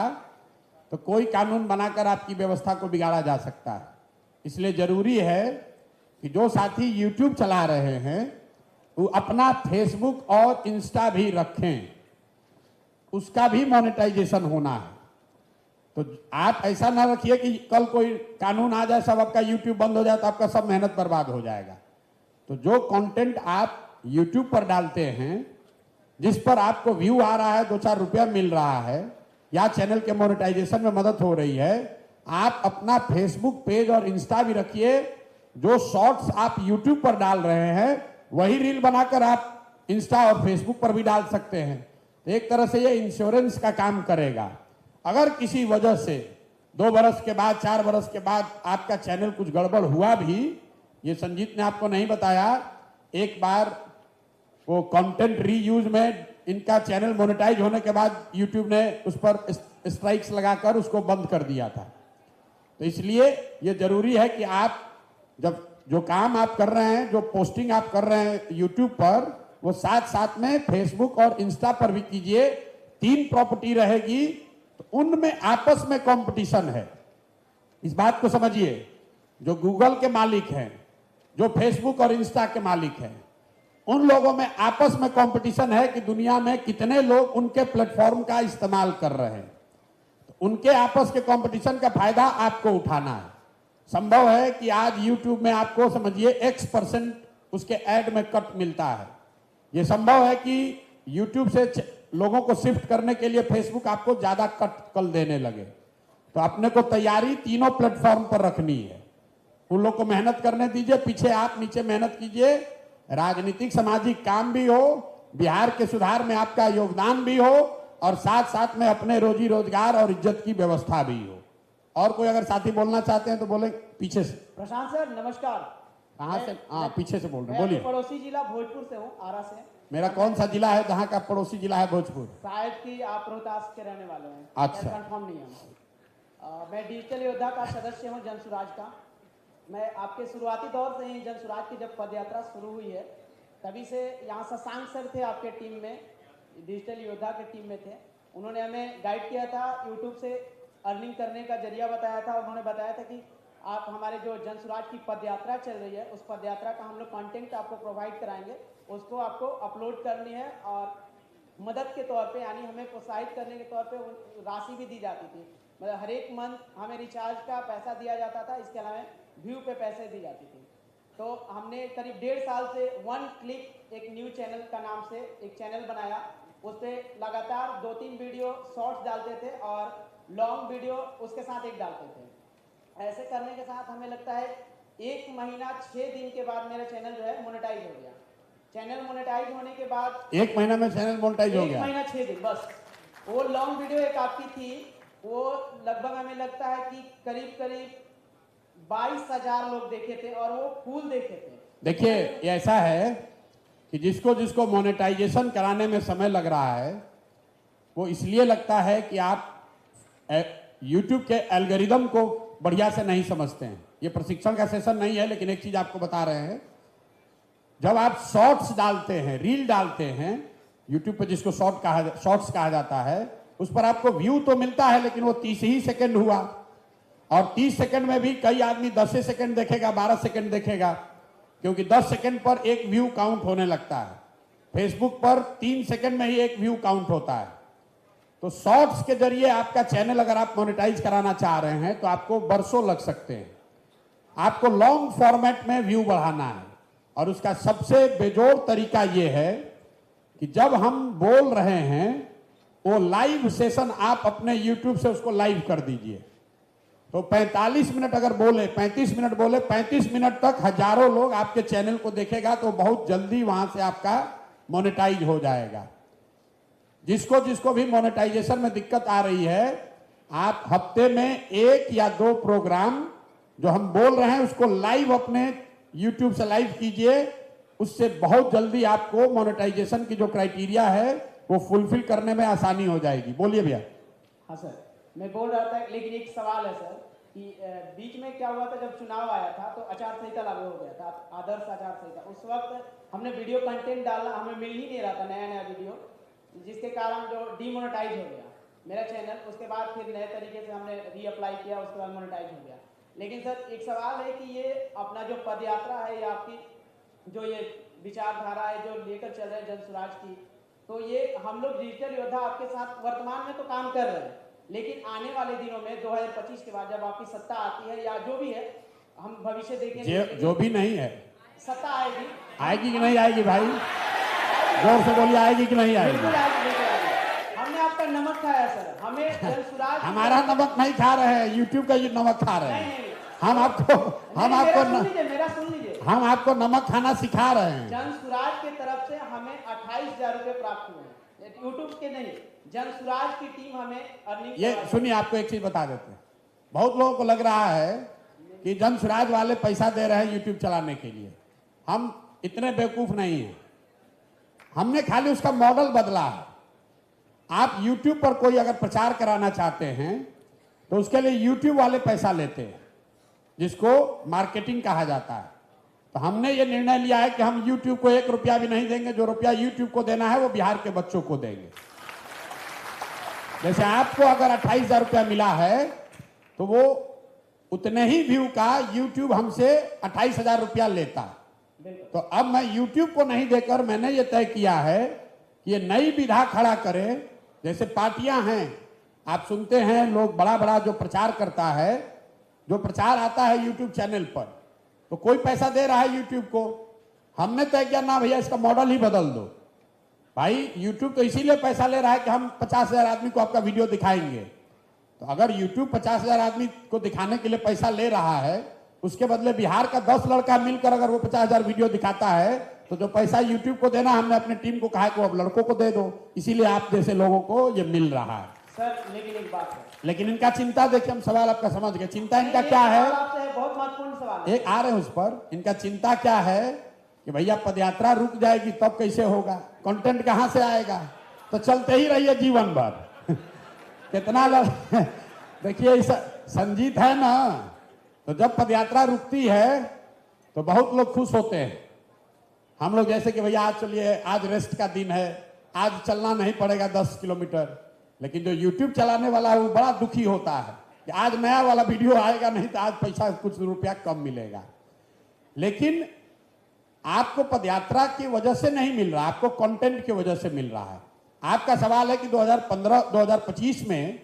Speaker 3: तो कोई कानून बनाकर आपकी व्यवस्था को बिगाड़ा जा सकता है। इसलिए जरूरी है कि जो साथी यूट्यूब चला रहे हैं वो अपना फेसबुक और इंस्टा भी रखें, उसका भी मोनेटाइजेशन होना है। तो आप ऐसा ना रखिए कि कल कोई कानून आ जाए, सब आपका यूट्यूब बंद हो जाए तो आपका सब मेहनत बर्बाद हो जाएगा। तो जो कंटेंट आप यूट्यूब पर डालते हैं, जिस पर आपको व्यू आ रहा है, 2-4 रुपया मिल रहा है, या चैनल के मोनेटाइजेशन में मदद हो रही है, आप अपना फेसबुक पेज और इंस्टा भी रखिए। जो शॉर्ट्स आप यूट्यूब पर डाल रहे हैं वही रील बनाकर आप इंस्टा और फेसबुक पर भी डाल सकते हैं। तो एक तरह से ये इंश्योरेंस का काम करेगा। अगर किसी वजह से 2 बरस के बाद, 4 बरस के बाद आपका चैनल कुछ गड़बड़ हुआ भी, ये संजीत ने आपको नहीं बताया, एक बार वो कंटेंट रीयूज में इनका चैनल मोनेटाइज होने के बाद यूट्यूब ने उस पर स्ट्राइक्स लगाकर उसको बंद कर दिया था। तो इसलिए ये जरूरी है कि आप जब जो काम आप कर रहे हैं, जो पोस्टिंग आप कर रहे हैं यूट्यूब पर, वो साथ साथ में फेसबुक और इंस्टा पर भी कीजिए। 3 प्रॉपर्टी रहेगी तो उनमें आपस में कंपटीशन है, इस बात को समझिए। जो गूगल के मालिक हैं, जो फेसबुक और इंस्टा के मालिक हैं, उन लोगों में आपस में कंपटीशन है कि दुनिया में कितने लोग उनके प्लेटफॉर्म का इस्तेमाल कर रहे हैं। तो उनके आपस के कंपटीशन का फायदा आपको उठाना है। संभव है कि आज YouTube में आपको समझिए X% उसके ऐड में कट मिलता है। यह संभव है कि YouTube से लोगों को शिफ्ट करने के लिए Facebook आपको ज्यादा कट कल देने लगे। तो अपने को तैयारी तीनों प्लेटफॉर्म पर रखनी है। उन लोग को मेहनत करने दीजिए, पीछे आप नीचे मेहनत कीजिए, राजनीतिक सामाजिक काम भी हो, बिहार के सुधार में आपका योगदान भी हो, और साथ साथ में अपने रोजी रोजगार और इज्जत की व्यवस्था भी हो। और कोई अगर साथी बोलना चाहते हैं तो बोले पीछे से।
Speaker 10: प्रशांत सर नमस्कार।
Speaker 3: कहाँ से? हाँ, पीछे से बोल रहे हैं,
Speaker 10: मैं
Speaker 3: बोलिए।
Speaker 10: पड़ोसी जिला भोजपुर से हूँ, आरा से।
Speaker 3: मेरा कौन सा जिला है जहाँ का पड़ोसी जिला है भोजपुर?
Speaker 10: शायद कि आप रोहतास के रहने वाले हैं।
Speaker 3: अच्छा।
Speaker 10: कंफर्म नहीं है। मैं डिजिटल योद्धा का सदस्य हूँ जनसुराज का। मैं आपके शुरुआती दौर से ही जनसुराज की जब पदयात्रा शुरू हुई है तभी से यहाँ शशांक सर थे आपके टीम में, डिजिटल योद्धा के टीम में थे। उन्होंने हमें गाइड किया था, यूट्यूब से अर्निंग करने का जरिया बताया था। उन्होंने बताया था कि आप हमारे जो जनसुराज की पदयात्रा चल रही है उस पदयात्रा का हम लोग कंटेंट आपको प्रोवाइड कराएंगे, उसको आपको अपलोड करनी है और मदद के तौर पे, यानी हमें प्रोत्साहित करने के तौर पे राशि भी दी जाती थी। मतलब हर एक मंथ हमें रिचार्ज का पैसा दिया जाता था, इसके अलावा व्यू पे पैसे दी जाती थी। तो हमने करीब 1.5 साल से वन क्लिक एक न्यूज चैनल का नाम से एक चैनल बनाया। उस पर लगातार 2-3 वीडियो शॉर्ट्स डालते थे और लॉन्ग वीडियो उसके साथ एक डालते थे। ऐसे करने के साथ हमें लगता है 1 महीना 6 दिन के बाद मेरा चैनल जो है मोनेटाइज हो गया। चैनल मोनेटाइज होने के बाद
Speaker 3: 1 महीना में चैनल मोनेटाइज हो
Speaker 10: 1
Speaker 3: गया?
Speaker 10: महीना 6 दिन बस। वो लॉन्ग वीडियो एक आपकी थी, वो लगभग हमें लगता है कि करीब 22,000 लोग देखे थे और वो फुल देखे थे।
Speaker 3: देखिए, ये ऐसा है कि जिसको जिसको मोनेटाइजेशन कराने में समय लग रहा है वो इसलिए लगता है कि आप YouTube के एल्गोरिदम को बढ़िया से नहीं समझते हैं। ये प्रशिक्षण का सेशन नहीं है, लेकिन एक चीज आपको बता रहे हैं। जब आप शॉर्ट्स डालते हैं, रील डालते हैं YouTube पे, जिसको शॉर्ट्स कहा जाता है, उस पर आपको व्यू तो मिलता है लेकिन वो 30 ही सेकंड हुआ, और 30 सेकंड में भी कई आदमी 10 सेकंड देखेगा, 12 सेकंड देखेगा, क्योंकि 10 सेकंड पर एक व्यू काउंट होने लगता है। फेसबुक पर 3 सेकंड में ही एक व्यू काउंट होता है। तो शॉर्ट्स के जरिए आपका चैनल अगर आप मोनेटाइज कराना चाह रहे हैं तो आपको बरसों लग सकते हैं। आपको लॉन्ग फॉर्मेट में व्यू बढ़ाना है, और उसका सबसे बेजोड़ तरीका यह है कि जब हम बोल रहे हैं वो लाइव सेशन आप अपने YouTube से उसको लाइव कर दीजिए। तो 45 मिनट अगर बोले, 35 मिनट बोले, 35 मिनट तक हजारों लोग आपके चैनल को देखेगा, तो बहुत जल्दी वहां से आपका मोनेटाइज हो जाएगा। जिसको जिसको भी मोनेटाइजेशन में दिक्कत आ रही है, आप हफ्ते में 1 या 2 प्रोग्राम जो हम बोल रहे हैं उसको लाइव अपने YouTube से लाइव कीजिए। उससे बहुत जल्दी आपको मोनेटाइजेशन की जो क्राइटेरिया है वो फुलफिल करने में आसानी हो जाएगी। बोलिए भैया।
Speaker 10: हाँ सर, मैं बोल रहा था, लेकिन एक सवाल है सर कि बीच में क्या हुआ था, जब चुनाव आया था तो आचार संहिता लागू हो गया था, आदर्श आचार संहिता। उस वक्त हमने वीडियो कंटेंट डालना, हमें मिल ही नहीं रहा था नया वीडियो, जिसके कारण जो डीमोनेटाइज हो गया मेरा चैनल। उसके बाद फिर नए तरीके से हमने रीअप्लाई किया, उसके बाद मोनेटाइज हो गया। लेकिन सर एक सवाल है कि ये अपना जो पदयात्रा है या आपकी जो ये विचारधारा है जो लेकर चल रहे हैं जनसुराज की, तो ये हम लोग डिजिटल योद्धा आपके साथ वर्तमान में तो काम कर रहे हैं, लेकिन आने वाले दिनों में 2025 के बाद जब आपकी सत्ता आती है या जो भी है, हम भविष्य देखेंगे।
Speaker 3: जो भी नहीं है,
Speaker 10: सत्ता आएगी।
Speaker 3: आएगी कि नहीं आएगी भाई? जोर से बोलिए, आएगी कि नहीं आएगी?
Speaker 10: बिल्कुल आएगी। हमने आपका नमक खाया सर, हमें जनसुराज
Speaker 3: हमारा नमक नहीं खा रहे हैं, YouTube का ये नमक खा रहे हैं। हम आपको हम आपको नमक खाना सिखा रहे हैं।
Speaker 10: जनसुराज की तरफ से हमें 28,000 रुपए प्राप्त हुए हैं, यूट्यूब के नहीं, जनसुराज की टीम हमें अर्निंग।
Speaker 3: ये सुनिए, आपको एक चीज बता देते हैं। बहुत लोगों को लग रहा है कि जनसुराज वाले पैसा दे रहे हैं यूट्यूब चलाने के लिए। हम इतने बेवकूफ नहीं हैं, हमने खाली उसका मॉडल बदला है। आप यूट्यूब पर कोई अगर प्रचार कराना चाहते हैं तो उसके लिए यूट्यूब वाले पैसा लेते हैं, जिसको मार्केटिंग कहा जाता है। तो हमने ये निर्णय लिया है कि हम यूट्यूब को 1 रुपया भी नहीं देंगे। जो रुपया यूट्यूब को देना है वो बिहार के बच्चों को देंगे। जैसे आपको अगर 28,000 रुपया मिला है तो वो उतने ही व्यू का यूट्यूब हमसे 28,000 रुपया लेता है। तो अब मैं यूट्यूब को नहीं देकर मैंने ये तय किया है कि ये नई विधा खड़ा करें। जैसे पार्टियां हैं, आप सुनते हैं लोग बड़ा बड़ा जो प्रचार करता है, जो प्रचार आता है यूट्यूब चैनल पर, तो कोई पैसा दे रहा है यूट्यूब को। हमने तय किया ना भैया, इसका मॉडल ही बदल दो। भाई यूट्यूब तो इसीलिए पैसा ले रहा है कि हम 50,000 आदमी को आपका वीडियो दिखाएंगे। तो अगर यूट्यूब 50,000 आदमी को दिखाने के लिए पैसा ले रहा है, उसके बदले बिहार का 10 लड़का मिलकर अगर वो 50,000 वीडियो दिखाता है, तो जो पैसा यूट्यूब को देना, हमने अपनी टीम को कहा कि वो अब लड़कों को दे दो। इसीलिए आप जैसे लोगों को ये मिल रहा है।
Speaker 10: सर लेकिन एक बात है,
Speaker 3: लेकिन इनका चिंता देखिए, हम सवाल आपका समझ गए, चिंता इनका क्या है,
Speaker 10: सवाल आपसे है, बहुत महत्वपूर्ण सवाल है।
Speaker 3: एक आ रहे हैं उस पर। इनका चिंता क्या है कि भैया पदयात्रा रुक जाएगी तब कैसे होगा, कंटेंट कहां से आएगा, तो चलते ही रहिए जीवन भर। कितना देखिए संजीत है ना, तो जब पदयात्रा रुकती है तो बहुत लोग खुश होते हैं। हम लोग जैसे कि भैया आज चलिए, आज रेस्ट का दिन है, आज चलना नहीं पड़ेगा 10 किलोमीटर, लेकिन जो YouTube चलाने वाला है वो बड़ा दुखी होता है कि आज नया वाला वीडियो आएगा, नहीं तो आज पैसा कुछ रुपया कम मिलेगा। लेकिन आपको पदयात्रा की वजह से नहीं मिल रहा, आपको कंटेंट की वजह से मिल रहा है। आपका सवाल है कि 2015-2025 में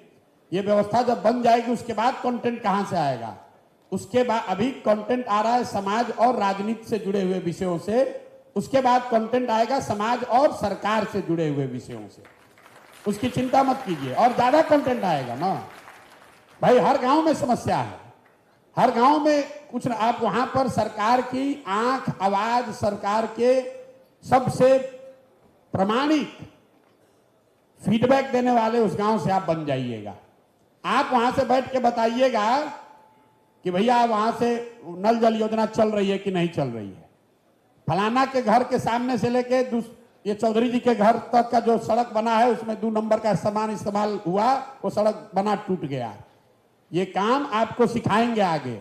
Speaker 3: ये व्यवस्था जब बन जाएगी उसके बाद कंटेंट कहां से आएगा। उसके बाद अभी कंटेंट आ रहा है समाज और राजनीति से जुड़े हुए विषयों से, उसके बाद कंटेंट आएगा समाज और सरकार से जुड़े हुए विषयों से। उसकी चिंता मत कीजिए, और ज्यादा कंटेंट आएगा ना भाई। हर गांव में समस्या है, हर गांव में कुछ न, आप वहां पर सरकार की आंख, आवाज, सरकार के सबसे प्रमाणिक फीडबैक देने वाले उस गांव से आप बन जाइएगा। आप वहां से बैठ के बताइएगा कि भैया वहां से नल जल योजना चल रही है कि नहीं चल रही है। फलाना के घर के सामने से लेके ये चौधरी जी के घर तक का जो सड़क बना है उसमें 2 नंबर का सामान इस्तेमाल हुआ, वो सड़क बना टूट गया। ये काम आपको सिखाएंगे आगे।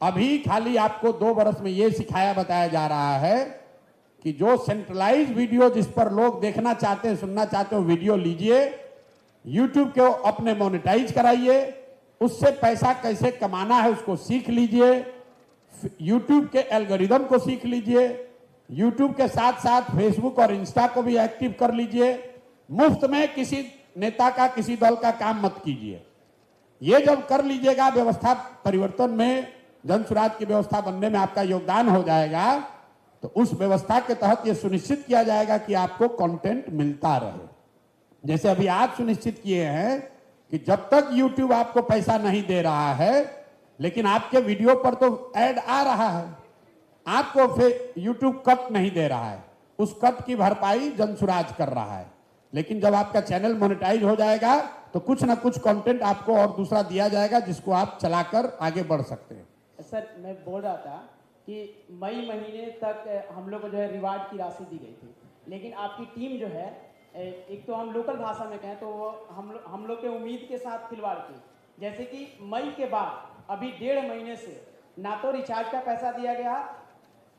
Speaker 3: अभी खाली आपको 2 वर्ष में ये सिखाया बताया जा रहा है कि जो सेंट्रलाइज वीडियो जिस पर लोग देखना चाहते हैं, सुनना चाहते हो, वीडियो लीजिए, यूट्यूब को अपने मोनेटाइज कराइए, उससे पैसा कैसे कमाना है उसको सीख लीजिए, यूट्यूब के एल्गोरिदम को सीख लीजिए, यूट्यूब के साथ साथ फेसबुक और इंस्टा को भी एक्टिव कर लीजिए। मुफ्त में किसी नेता का, किसी दल का काम मत कीजिए। ये जब कर लीजिएगा, व्यवस्था परिवर्तन में, जन स्वराज की व्यवस्था बनने में आपका योगदान हो जाएगा, तो उस व्यवस्था के तहत ये सुनिश्चित किया जाएगा कि आपको कंटेंट मिलता रहे। जैसे अभी आप सुनिश्चित किए हैं कि जब तक YouTube आपको पैसा नहीं दे रहा है, लेकिन आपके वीडियो पर तो ऐड आ रहा है, आपको फिर YouTube कट नहीं दे रहा है, उस कट की भरपाई जन स्वराज कर रहा है। लेकिन जब आपका चैनल मोनेटाइज हो जाएगा तो कुछ ना कुछ कंटेंट आपको और दूसरा दिया जाएगा जिसको आप चलाकर आगे बढ़ सकते हैं।
Speaker 10: सर मैं बोल रहा था कि मई महीने तक हम लोग को जो है रिवार्ड की राशि दी गई थी, लेकिन आपकी टीम जो है, एक तो हम लोकल भाषा में कहें तो वो हम लोग के उम्मीद के साथ खिलवाड़ की। जैसे कि मई के बाद अभी 1.5 महीने से ना तो रिचार्ज का पैसा दिया गया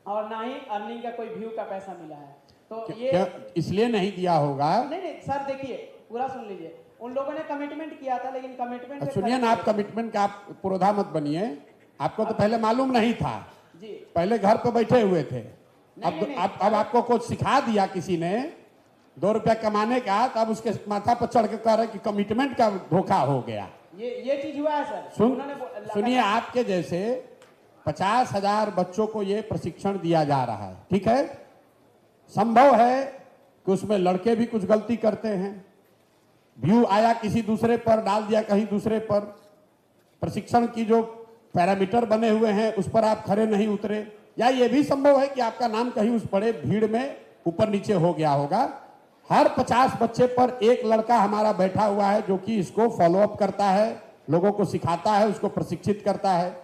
Speaker 10: और ना ही अर्निंग का कोई व्यू का पैसा मिला है। तो ये
Speaker 3: इसलिए नहीं दिया होगा।
Speaker 10: नहीं सर, देखिए पूरा सुन लीजिए। उन लोगों ने कमिटमेंट किया था, लेकिन कमिटमेंट
Speaker 3: सुनिए ना, आप कमिटमेंट का आप पुरोधा मत बनिए। आपको तो पहले मालूम नहीं था
Speaker 10: जी,
Speaker 3: पहले घर पे बैठे हुए थे। अब आपको कुछ सिखा दिया किसी ने 2 रुपया कमाने का, तब उसके माथा पर चढ़ के कह रहे कि कमिटमेंट का धोखा हो गया।
Speaker 10: ये चीज हुआ है सर।
Speaker 3: सुनिए, आपके जैसे 50,000 बच्चों को ये प्रशिक्षण दिया जा रहा है, ठीक है। संभव है कि उसमें लड़के भी कुछ गलती करते हैं, व्यू आया किसी दूसरे पर, डाल दिया कहीं दूसरे पर, प्रशिक्षण की जो पैरामीटर बने हुए हैं उस पर आप खरे नहीं उतरे, या ये भी संभव है कि आपका नाम कहीं उस बड़े भीड़ में ऊपर नीचे हो गया होगा। हर 50 बच्चे पर एक लड़का हमारा बैठा हुआ है जो कि इसको फॉलोअप करता है, लोगों को सिखाता है, उसको प्रशिक्षित करता है।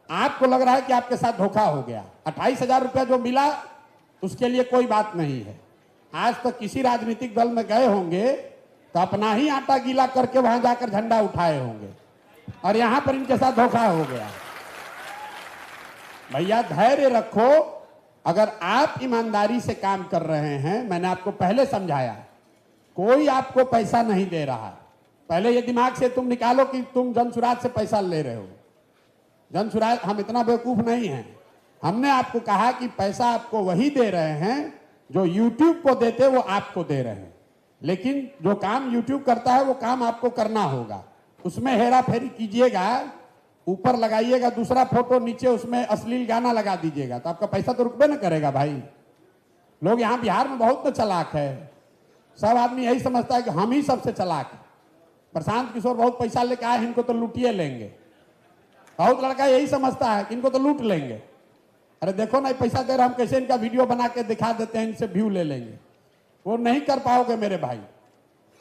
Speaker 3: आपको लग रहा है कि आपके साथ धोखा हो गया, 28,000 रुपया जो मिला उसके लिए कोई बात नहीं है। आज तक किसी राजनीतिक दल में गए होंगे तो अपना ही आटा गीला करके वहां जाकर झंडा उठाए होंगे, और यहां पर इनके साथ धोखा हो गया। भैया धैर्य रखो। अगर आप ईमानदारी से काम कर रहे हैं, मैंने आपको पहले समझाया, कोई आपको पैसा नहीं दे रहा है। पहले ये दिमाग से तुम निकालो कि तुम जन स्वराज से पैसा ले रहे हो। जन स्वराज, हम इतना बेवकूफ नहीं हैं। हमने आपको कहा कि पैसा आपको वही दे रहे हैं जो YouTube को देते वो आपको दे रहे हैं, लेकिन जो काम YouTube करता है वो काम आपको करना होगा। उसमें हेरा फेरी कीजिएगा, ऊपर लगाइएगा दूसरा फोटो, नीचे उसमें अश्लील गाना लगा दीजिएगा, तो आपका पैसा तो रुकबे न करेगा भाई। लोग यहाँ बिहार में बहुत तो चालाक है, सब आदमी यही समझता है कि हम ही सबसे चालाक है। प्रशांत किशोर बहुत पैसा लेके आए, इनको तो लूटिए लेंगे। बहुत लड़का यही समझता है कि इनको तो लूट लेंगे। अरे देखो ना, पैसा दे रहे हम, कैसे इनका वीडियो बना के दिखा देते हैं, इनसे व्यू ले लेंगे। वो नहीं कर पाओगे मेरे भाई।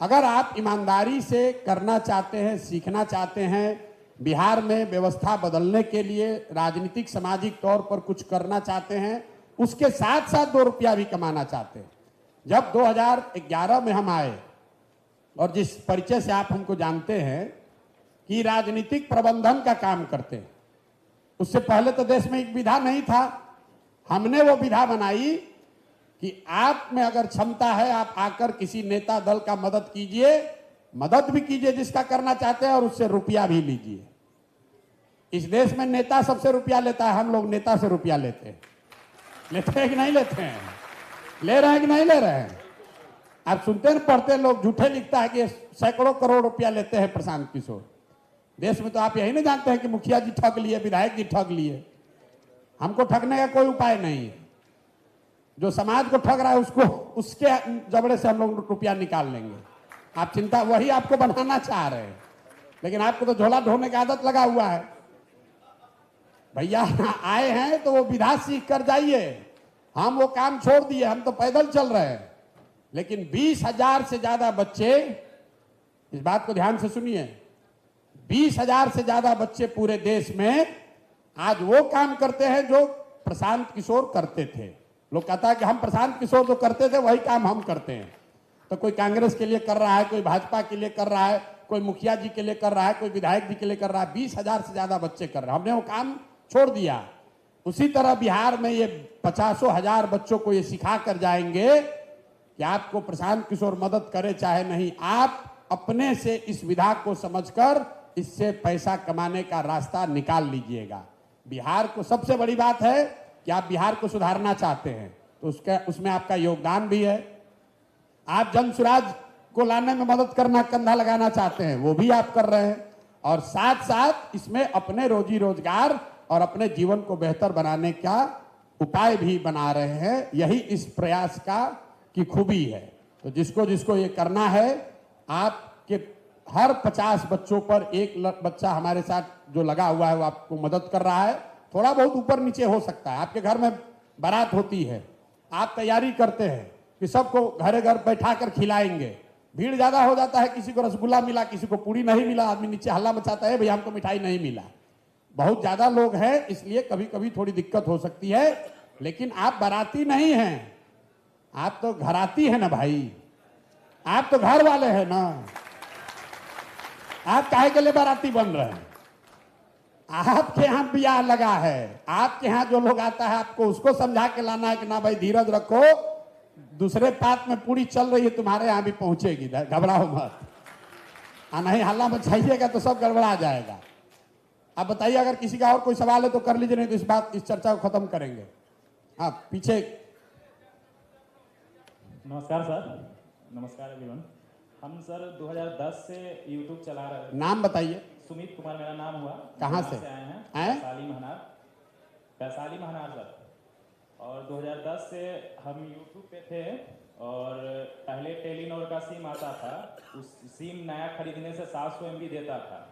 Speaker 3: अगर आप ईमानदारी से करना चाहते हैं, सीखना चाहते हैं, बिहार में व्यवस्था बदलने के लिए राजनीतिक सामाजिक तौर पर कुछ करना चाहते हैं, उसके साथ साथ 2 रुपया भी कमाना चाहते हैं। जब 2011 में हम आए और जिस परिचय से आप हमको जानते हैं कि राजनीतिक प्रबंधन का काम करते हैं, उससे पहले तो देश में एक विधा नहीं था। हमने वो विधा बनाई कि आप में अगर क्षमता है, आप आकर किसी नेता दल का मदद कीजिए, मदद भी कीजिए जिसका करना चाहते हैं, और उससे रुपया भी लीजिए। इस देश में नेता सबसे रुपया लेता है, हम लोग नेता से रुपया लेते हैं। लेते हैं कि नहीं लेते हैं? ले रहे हैं कि नहीं ले रहे हैं? आप सुनते हैं, पढ़ते हैं, लोग झूठे लिखता है कि सैकड़ों करोड़ रुपया लेते हैं प्रशांत किशोर। देश में तो आप यही नहीं जानते हैं कि मुखिया जी ठग लिए, विधायक जी ठग लिए। हमको ठगने का कोई उपाय नहीं है। जो समाज को ठग रहा है उसको, उसके जबड़े से हम लोग रुपया निकाल लेंगे। आप चिंता, वही आपको बनाना चाह रहे हैं, लेकिन आपको तो झोला ढोने की आदत लगा हुआ है। भैया आए हैं तो वो विधा सीख कर जाइए। हम वो काम छोड़ दिए, हम तो पैदल चल रहे हैं। लेकिन 20,000 से ज्यादा बच्चे, इस बात को ध्यान से सुनिए, 20,000 से ज्यादा बच्चे पूरे देश में आज वो काम करते हैं जो प्रशांत किशोर करते थे। लोग कहता है कि हम प्रशांत किशोर जो करते थे वही काम हम करते हैं। तो कोई कांग्रेस के लिए कर रहा है, कोई भाजपा के लिए कर रहा है, कोई मुखिया जी के लिए कर रहा है, कोई विधायक जी के लिए कर रहा है। 20,000 से ज्यादा बच्चे कर रहे हैं, हमने वो काम छोड़ दिया। उसी तरह बिहार में ये 50,000 बच्चों को ये सिखा कर जाएंगे कि आपको प्रशांत किशोर मदद करे चाहे नहीं, आप अपने से इस विधा को समझकर इससे पैसा कमाने का रास्ता निकाल लीजिएगा। बिहार को सबसे बड़ी बात है कि आप बिहार को सुधारना चाहते हैं, तो उसमें आपका योगदान भी है। आप जन स्वराज को लाने में मदद करना, कंधा लगाना चाहते हैं, वो भी आप कर रहे हैं। और साथ साथ इसमें अपने रोजी रोजगार और अपने जीवन को बेहतर बनाने का उपाय भी बना रहे हैं। यही इस प्रयास की खूबी है। तो जिसको जिसको ये करना है, आपके हर 50 बच्चों पर एक बच्चा हमारे साथ जो लगा हुआ है वो आपको मदद कर रहा है। थोड़ा बहुत ऊपर नीचे हो सकता है। आपके घर में बारात होती है, आप तैयारी करते हैं कि सबको घरे घर बैठा कर खिलाएंगे, भीड़ ज्यादा हो जाता है, किसी को रसगुल्ला मिला, किसी को पूरी नहीं मिला, आदमी नीचे हल्ला मचाता है, भैया हमको मिठाई नहीं मिला। बहुत ज्यादा लोग हैं, इसलिए कभी कभी थोड़ी दिक्कत हो सकती है। लेकिन आप बाराती नहीं हैं, आप तो घराती है ना भाई, आप तो घर वाले हैं ना। आप काहे के लिए बाराती बन रहे हैं? आपके यहाँ ब्याह लगा है, आपके यहाँ जो लोग आता है आपको उसको समझा के लाना है कि ना भाई धीरज रखो, दूसरे पात में पूरी चल रही है, तुम्हारे यहाँ भी पहुंचेगी, घबराओ मत। नहीं हल्ला मचाइएगा तो सब गड़बड़ा जाएगा। आप बताइए, अगर किसी का और कोई सवाल है तो कर लीजिए, नहीं तो इस चर्चा को खत्म करेंगे। हाँ पीछे।
Speaker 11: नमस्कार सर। नमस्कार एवरीवन। हम सर 2010 से यूट्यूब चला रहे हैं।
Speaker 3: नाम बताइए।
Speaker 11: सुमित कुमार मेरा नाम हुआ।
Speaker 3: कहाँ से
Speaker 11: आए हैं? वैशाली महनार सर। और 2010 से हम यूट्यूब पे थे और पहले टेलीनॉर का सिम आता था, उस सिम नया खरीदने से 700 MB देता था।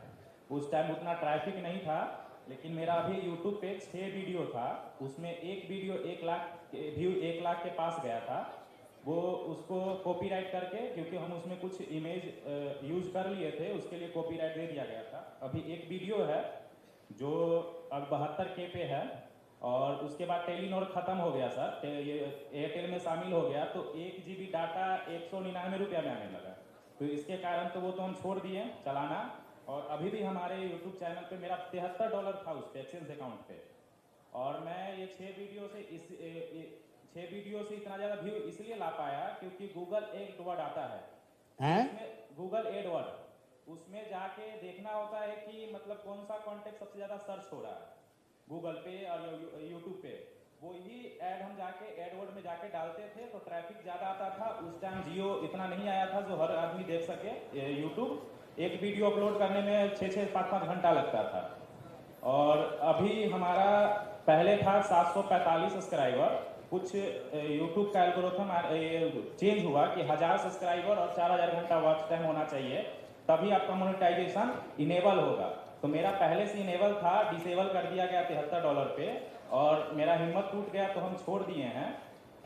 Speaker 11: उस टाइम उतना ट्रैफिक नहीं था, लेकिन मेरा अभी यूट्यूब पे 6 वीडियो था, उसमें एक वीडियो 1 लाख व्यू 1 लाख के पास गया था। वो उसको कॉपीराइट करके, क्योंकि हम उसमें कुछ इमेज यूज कर लिए थे, उसके लिए कॉपीराइट दे दिया गया था। अभी एक वीडियो है जो अब 72K पे है, और उसके बाद टेलीनॉर खत्म हो गया सर, ये एयरटेल में शामिल हो गया, तो 1 GB डाटा 199 रुपया में आने लगा। तो इसके कारण तो वो तो हम छोड़ दिए चलाना। और अभी भी हमारे यूट्यूब चैनल पे मेरा $73 था उस पे एक्सेंस अकाउंट पे, और मैं ये 6 वीडियो से इतना ज्यादा व्यू इसलिए ला पाया क्योंकि गूगल एडवर्ड आता है, गूगल एडवर्ड, उसमें जाके देखना होता है कि मतलब कौन सा कॉन्टेक्ट सबसे ज्यादा सर्च हो रहा है गूगल पे और यूट्यूब पे। वही ऐड हम जाके एडवर्ड में जाके डालते थे तो ट्रैफिक ज्यादा आता था। उस टाइम जियो इतना नहीं आया था जो हर आदमी देख सके यूट्यूब। एक वीडियो अपलोड करने में 6-6, 5-5 घंटा लगता था। और अभी हमारा पहले था 745 सब्सक्राइबर, कुछ यूट्यूब का एल्गोरिथम चेंज हुआ कि 1000 सब्सक्राइबर और 4000 घंटा वॉच टाइम होना चाहिए, तभी आपका मोनेटाइजेशन इनेबल होगा। तो मेरा पहले से इनेबल था, डिसेबल कर दिया गया $73 पे, और मेरा हिम्मत टूट गया तो हम छोड़ दिए हैं।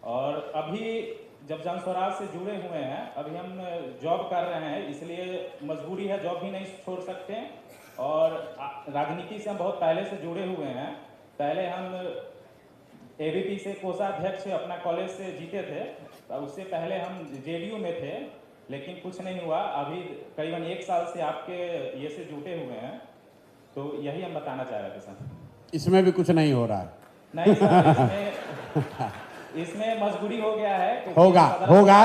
Speaker 11: और अभी जब जन स्वराज से जुड़े हुए हैं, अभी हम जॉब कर रहे हैं, इसलिए मजबूरी है, जॉब भी नहीं छोड़ सकते। और राजनीति से हम बहुत पहले से जुड़े हुए हैं। पहले हम एबीपी से कोषाध्यक्ष अपना कॉलेज से जीते थे, उससे पहले हम जेडीयू में थे, लेकिन कुछ नहीं हुआ। अभी करीबन 1 साल से आपके ये से जुटे हुए हैं, तो यही हम बताना चाह रहे थे सर।
Speaker 3: इसमें भी कुछ नहीं हो रहा है।
Speaker 11: नहीं सर, इसमें मजबूरी हो गया है।
Speaker 3: होगा।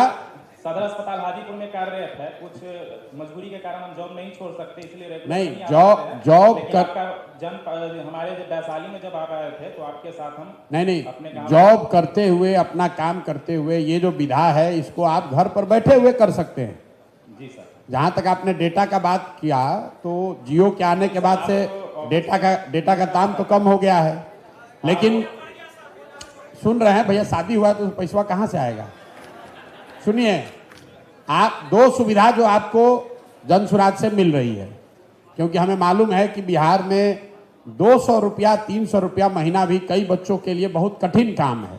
Speaker 11: सदर अस्पताल हाजीपुर में कार्यरत है, कुछ मजबूरी के कारण हम जॉब नहीं छोड़ सकते, इसलिए रेगुलर
Speaker 3: नहीं
Speaker 11: आ
Speaker 3: जॉब
Speaker 11: सकते हैं।
Speaker 3: जॉब
Speaker 11: लेकिन
Speaker 3: कर
Speaker 11: आपका हमारे जब वैशाली में जब आप आए थे तो आपके साथ हम
Speaker 3: नहीं
Speaker 11: अपने गाँव
Speaker 3: जॉब करते हुए, अपना काम करते हुए, ये जो विधा है इसको आप घर पर बैठे हुए कर सकते हैं।
Speaker 11: जी सर।
Speaker 3: जहां तक आपने डेटा का बात किया, तो जियो के आने के बाद से डेटा का दाम तो कम हो गया है, लेकिन सुन रहे हैं भैया, शादी हुआ तो पैसा कहाँ से आएगा? सुनिए, आप 2 सुविधा जो आपको जन स्वराज से मिल रही है, क्योंकि हमें मालूम है कि बिहार में 200 रुपया 300 रुपया महीना भी कई बच्चों के लिए बहुत कठिन काम है।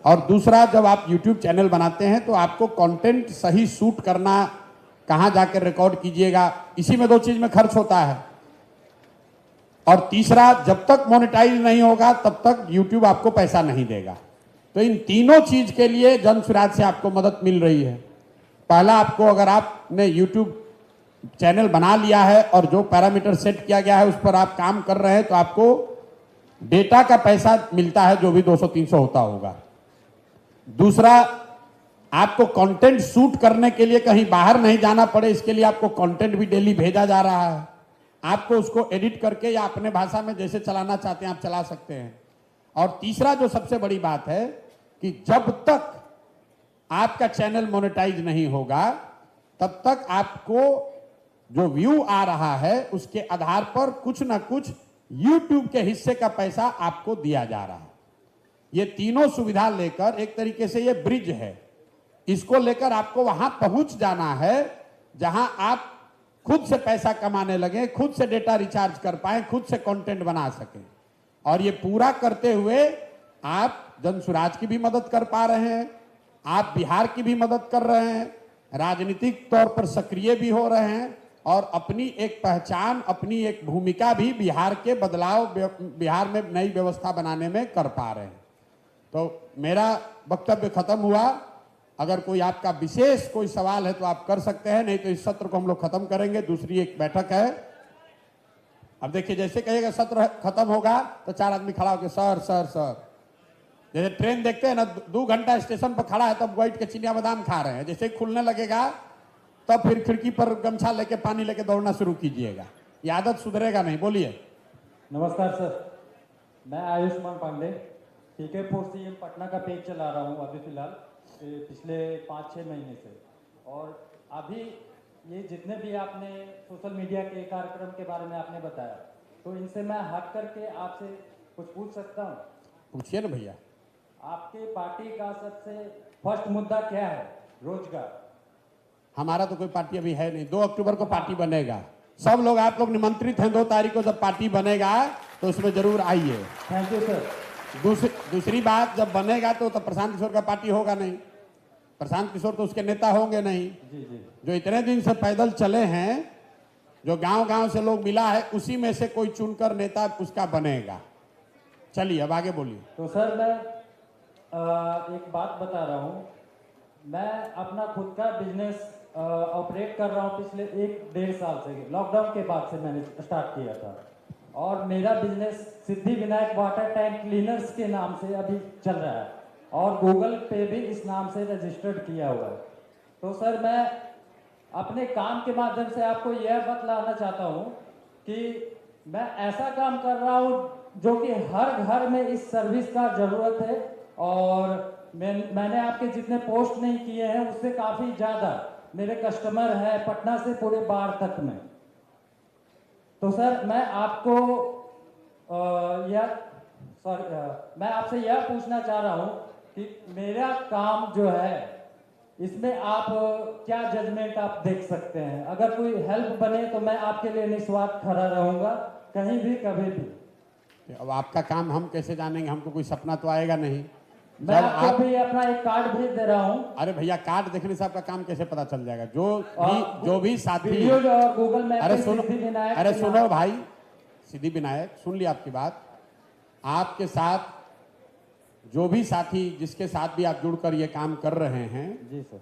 Speaker 3: और दूसरा, जब आप YouTube चैनल बनाते हैं तो आपको कंटेंट सही शूट करना, कहाँ जाकर रिकॉर्ड कीजिएगा, इसी में 2 चीज में खर्च होता है। और तीसरा, जब तक मोनेटाइज नहीं होगा तब तक YouTube आपको पैसा नहीं देगा। तो इन तीनों चीज के लिए जन स्वराज से आपको मदद मिल रही है। पहला, आपको अगर आपने YouTube चैनल बना लिया है और जो पैरामीटर सेट किया गया है उस पर आप काम कर रहे हैं, तो आपको डेटा का पैसा मिलता है, जो भी 200-300 होता होगा। दूसरा, आपको कंटेंट शूट करने के लिए कहीं बाहर नहीं जाना पड़े, इसके लिए आपको कंटेंट भी डेली भेजा जा रहा है। आपको उसको एडिट करके या अपने भाषा में जैसे चलाना चाहते हैं आप चला सकते हैं। और तीसरा जो सबसे बड़ी बात है कि जब तक आपका चैनल मोनेटाइज नहीं होगा तब तक आपको जो व्यू आ रहा है उसके आधार पर कुछ ना कुछ YouTube के हिस्से का पैसा आपको दिया जा रहा है। ये तीनों सुविधा लेकर एक तरीके से ये ब्रिज है, इसको लेकर आपको वहां पहुंच जाना है जहां आप खुद से पैसा कमाने लगे, खुद से डेटा रिचार्ज कर पाए, खुद से कंटेंट बना सकें। और ये पूरा करते हुए आप जन स्वराज की भी मदद कर पा रहे हैं, आप बिहार की भी मदद कर रहे हैं, राजनीतिक तौर पर सक्रिय भी हो रहे हैं और अपनी एक पहचान, अपनी एक भूमिका भी बिहार के बदलाव, बिहार में नई व्यवस्था बनाने में कर पा रहे हैं। तो मेरा वक्तव्य खत्म हुआ। अगर कोई आपका विशेष कोई सवाल है तो आप कर सकते हैं, नहीं तो इस सत्र को हम लोग खत्म करेंगे। दूसरी एक बैठक है। अब देखिए, जैसे कहिएगा सत्र खत्म होगा तो 4 आदमी खड़ा होकर सर सर सर, जैसे ट्रेन देखते हैं ना, 2 घंटा स्टेशन पर खड़ा है तब बैठ के चिनिया बादाम खा रहे हैं, जैसे ही खुलने लगेगा तब फिर खिड़की पर गमछा लेके पानी लेके दौड़ना शुरू कीजिएगा। ये आदत सुधरेगा नहीं। बोलिए।
Speaker 12: नमस्कार सर, मैं आयुष्मान पांडे पीके फोर्स सीएम पटना का पेज चला रहा हूँ अभी फिलहाल पिछले 5-6 महीने से। और अभी ये जितने भी आपने सोशल मीडिया के कार्यक्रम के बारे में आपने बताया, तो इनसे मैं हट करके आपसे कुछ पूछ सकता हूँ?
Speaker 3: पूछिए ना भैया।
Speaker 12: आपके पार्टी का सबसे फर्स्ट मुद्दा क्या है? रोजगार।
Speaker 3: हमारा तो कोई पार्टी अभी है नहीं। 2 अक्टूबर को पार्टी बनेगा। सब लोग, आप लोग निमंत्रित हैं। 2 तारीख को जब पार्टी बनेगा तो उसमें जरूर आइए।
Speaker 12: Thank you sir.
Speaker 3: दूसरी बात, जब बनेगा तो प्रशांत किशोर का पार्टी होगा नहीं। प्रशांत किशोर तो उसके नेता होंगे नहीं।
Speaker 12: जी जी।
Speaker 3: जो इतने दिन से पैदल चले हैं, जो गांव-गांव से लोग मिला है, उसी में से कोई चुनकर नेता उसका बनेगा। चलिए अब आगे बोलिए।
Speaker 12: तो सर मैं एक बात बता रहा हूँ। मैं अपना खुद का बिजनेस ऑपरेट कर रहा हूँ पिछले 1-1.5 साल से। लॉकडाउन के बाद से मैंने स्टार्ट किया था और मेरा business Siddhi Vinayak water tank cleaners के नाम से अभी चल रहा है और गूगल पे भी इस नाम से रजिस्टर्ड किया हुआ है। तो सर मैं अपने काम के माध्यम से आपको यह बतलाना चाहता हूँ कि मैं ऐसा काम कर रहा हूँ जो कि हर घर में इस सर्विस का ज़रूरत है। और मैंने आपके जितने पोस्ट नहीं किए हैं उससे काफ़ी ज़्यादा मेरे कस्टमर हैं पटना से पूरे बाढ़ तक में। तो सर मैं आपको मैं आपसे यह पूछना चाह रहा हूँ कि मेरा काम जो है इसमें आप क्या जजमेंट आप देख सकते हैं? अगर कोई हेल्प बने तो मैं आपके लिए निस्वार्थ खड़ा रहूँगा, कहीं भी कभी भी।
Speaker 3: अब आपका काम हम कैसे जानेंगे? हमको कोई सपना तो आएगा नहीं।
Speaker 12: मैं आपको भी अपना एक कार्ड भेज दे रहा हूँ।
Speaker 3: अरे भैया कार्ड देखने से आपका काम कैसे पता चल जाएगा? जो भी साथी,
Speaker 12: वीडियो जो और गूगल मैप
Speaker 3: अरे
Speaker 12: पे
Speaker 3: सुनो,
Speaker 12: सिद्धिविनायक
Speaker 3: अरे
Speaker 12: के
Speaker 3: सुनो
Speaker 12: नाम-
Speaker 3: भाई, सिद्धिविनायक सुन लिया आपकी बात। आपके साथ जो भी साथी जिसके साथ भी आप जुड़कर ये काम कर रहे हैं
Speaker 12: जी सर,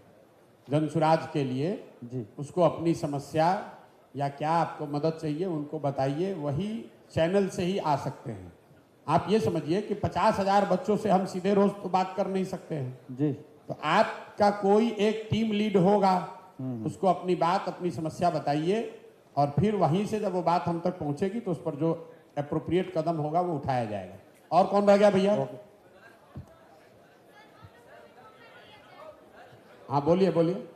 Speaker 3: जनसुराज के लिए
Speaker 12: जी,
Speaker 3: उसको अपनी समस्या या क्या आपको मदद चाहिए उनको बताइए, वही चैनल से ही आ सकते हैं। आप ये समझिए कि 50,000 बच्चों से हम सीधे रोज तो बात कर नहीं सकते हैं
Speaker 12: जी।
Speaker 3: तो आपका कोई एक टीम लीड होगा, उसको अपनी बात अपनी समस्या बताइए और फिर वहीं से जब वो बात हम तक पहुंचेगी तो उस पर जो एप्रोप्रिएट कदम होगा वो उठाया जाएगा। और कौन रह गया भैया? हाँ बोलिए बोलिए।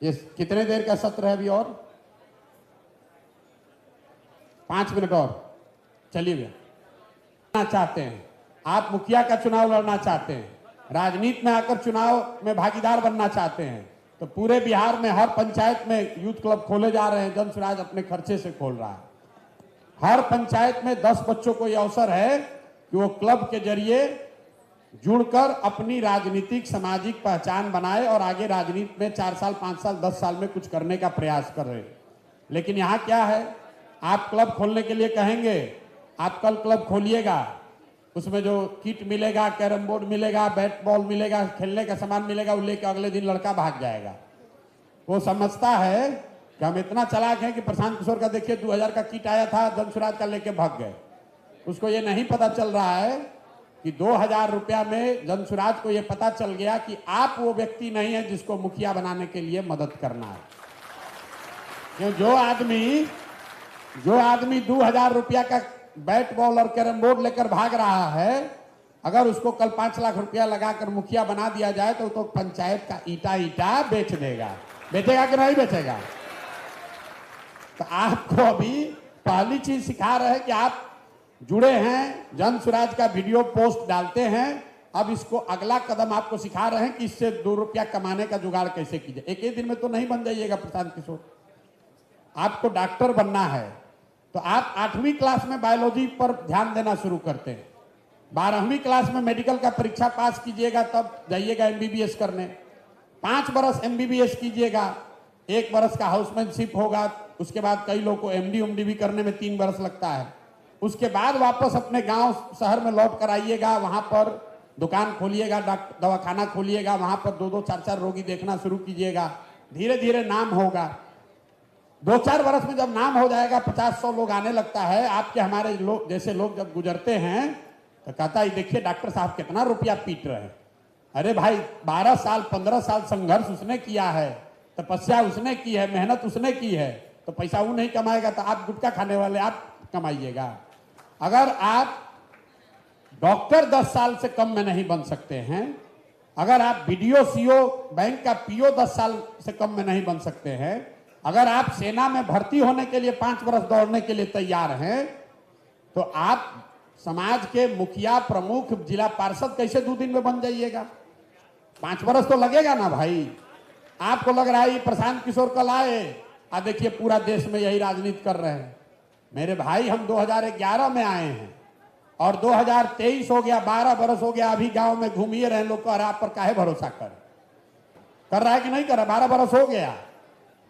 Speaker 3: ये कितने देर का सत्र है अभी? और 5 मिनट और चलिए भैया। चाहते हैं आप मुखिया का चुनाव लड़ना चाहते हैं, राजनीति में आकर चुनाव में भागीदार बनना चाहते हैं तो पूरे बिहार में हर पंचायत में यूथ क्लब खोले जा रहे हैं। जनसुराज अपने खर्चे से खोल रहा है। हर पंचायत में 10 बच्चों को यह अवसर है कि वो क्लब के जरिए जुड़कर अपनी राजनीतिक सामाजिक पहचान बनाए और आगे राजनीति में 4 साल 5 साल 10 साल में कुछ करने का प्रयास कर रहे हैं। लेकिन यहाँ क्या है, आप क्लब खोलने के लिए कहेंगे, आप कल क्लब खोलिएगा, उसमें जो किट मिलेगा, कैरम बोर्ड मिलेगा, बैट बॉल मिलेगा, खेलने का सामान मिलेगा, वो लेकर अगले दिन लड़का भाग जाएगा। वो समझता है कि हम इतना चालाक हैं कि प्रशांत किशोर का देखिए 2000 का किट आया था, जनसुराज का लेके भाग गए। उसको ये नहीं पता चल रहा है कि 2000 रुपया में जनसुराज को ये पता चल गया कि आप वो व्यक्ति नहीं है जिसको मुखिया बनाने के लिए मदद करना है। क्यों जो आदमी 2000 रुपया का बैट बॉल और कैरम बोर्ड लेकर भाग रहा है, अगर उसको कल 5 लाख रुपया लगाकर मुखिया बना दिया जाए तो पंचायत का ईटा बेच देगा। बेचेगा कि नहीं बेचेगा? तो आपको अभी पहली चीज सिखा रहे हैं कि आप जुड़े हैं, जनसुराज का वीडियो पोस्ट डालते हैं। अब इसको अगला कदम आपको सिखा रहे हैं कि इससे 2 रुपया कमाने का जुगाड़ कैसे कीजिए। एक ही दिन में तो नहीं बन जाइएगा प्रशांत किशोर। आपको डॉक्टर बनना है तो आप 8वीं क्लास में बायोलॉजी पर ध्यान देना शुरू करते हैं, 12वीं क्लास में मेडिकल का परीक्षा पास कीजिएगा तब जाइएगा एमबीबीएस करने। 5 बरस एमबीबीएस कीजिएगा, 1 बरस का हाउसमैनशिप होगा, उसके बाद कई लोग को एमडी भी करने में 3 बरस लगता है। उसके बाद वापस अपने गांव शहर में लौट कर आइएगा, वहां पर दुकान खोलिएगा, दवाखाना खोलिएगा, वहां पर 2-2 4-4 रोगी देखना शुरू कीजिएगा। धीरे धीरे नाम होगा। 2-4 बरस में जब नाम हो जाएगा, 50-100 लोग आने लगता है, आपके हमारे लोग जैसे लोग जब गुजरते हैं तो कहता है देखिए डॉक्टर साहब कितना रुपया पीट रहे हैं। अरे भाई 12 साल 15 साल संघर्ष उसने किया है, तपस्या उसने की है, मेहनत उसने की है, तो पैसा वो नहीं कमाएगा तो आप गुटखा खाने वाले आप कमाइएगा। अगर आप डॉक्टर 10 साल से कम में नहीं बन सकते हैं, अगर आप बीडीओ सीओ बैंक का पीओ 10 साल से कम में नहीं बन सकते हैं, अगर आप सेना में भर्ती होने के लिए 5 बरस दौड़ने के लिए तैयार हैं, तो आप समाज के मुखिया प्रमुख जिला पार्षद कैसे 2 दिन में बन जाइएगा? 5 बरस तो लगेगा ना भाई। आपको लग रहा है प्रशांत किशोर कल आए और देखिए पूरा देश में यही राजनीति कर रहे हैं। मेरे भाई हम 2011 में आए हैं और 2023 हो गया, 12 बरस हो गया, अभी गांव में घूमिए रहे लोग कह आप पर काहे भरोसा कर रहा है कि नहीं कर रहा? 12 बरस हो गया।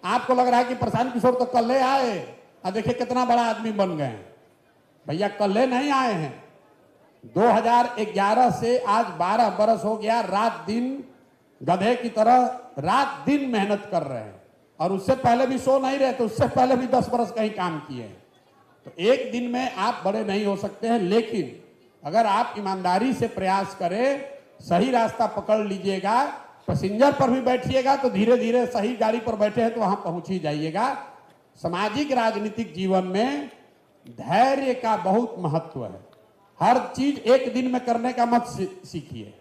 Speaker 3: आपको लग रहा है कि प्रशांत किशोर तो कल आए और देखिए कितना बड़ा आदमी बन गए। भैया कल नहीं आए हैं, 2011 से आज 12 बरस हो गया, रात दिन गधे की तरह रात दिन मेहनत कर रहे हैं। और उससे पहले भी सो नहीं रहे, तो उससे पहले भी 10 बरस कहीं काम किए हैं। तो एक दिन में आप बड़े नहीं हो सकते हैं, लेकिन अगर आप ईमानदारी से प्रयास करें, सही रास्ता पकड़ लीजिएगा, पैसेंजर पर भी बैठिएगा तो धीरे धीरे सही गाड़ी पर बैठे हैं तो वहां पहुंच ही जाइएगा। सामाजिक राजनीतिक जीवन में धैर्य का बहुत महत्व है। हर चीज एक दिन में करने का मत सीखिए।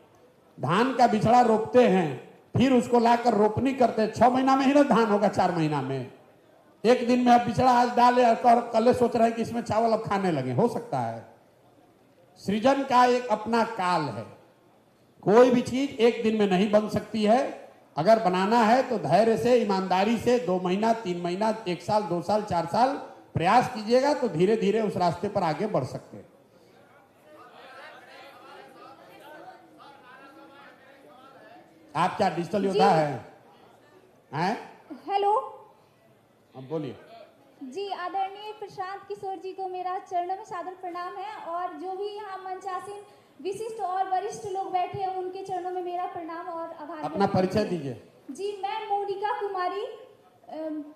Speaker 3: धान का बिछड़ा रोपते हैं, फिर उसको लाकर रोपनी करते हैं, 6 महीना में ही ना धान होगा, 4 महीना में। एक दिन में अब बिछड़ा आज डाले और कल सोच रहे हैं कि इसमें चावल अब खाने लगे, हो सकता है। सृजन का एक अपना काल है, कोई भी चीज एक दिन में नहीं बन सकती है। अगर बनाना है तो धैर्य से, ईमानदारी से 2 महीना 3 महीना 1 साल 2 साल 4 साल प्रयास कीजिएगा तो धीरे धीरे उस रास्ते पर आगे बढ़ सकते हैं। आप क्या डिजिटल योद्धा हैं?
Speaker 13: हेलो
Speaker 3: अब बोलिए।
Speaker 13: जी, आदरणीय प्रशांत किशोर जी को मेरा चरणों में सादर प्रणाम है, और जो भी यहाँ मंचासीन विशिष्ट और वरिष्ठ लोग बैठे हैं उनके चरणों में मेरा प्रणाम और आभार।
Speaker 3: अपना परिचय दीजिए।
Speaker 13: जी, मैं मोनिका कुमारी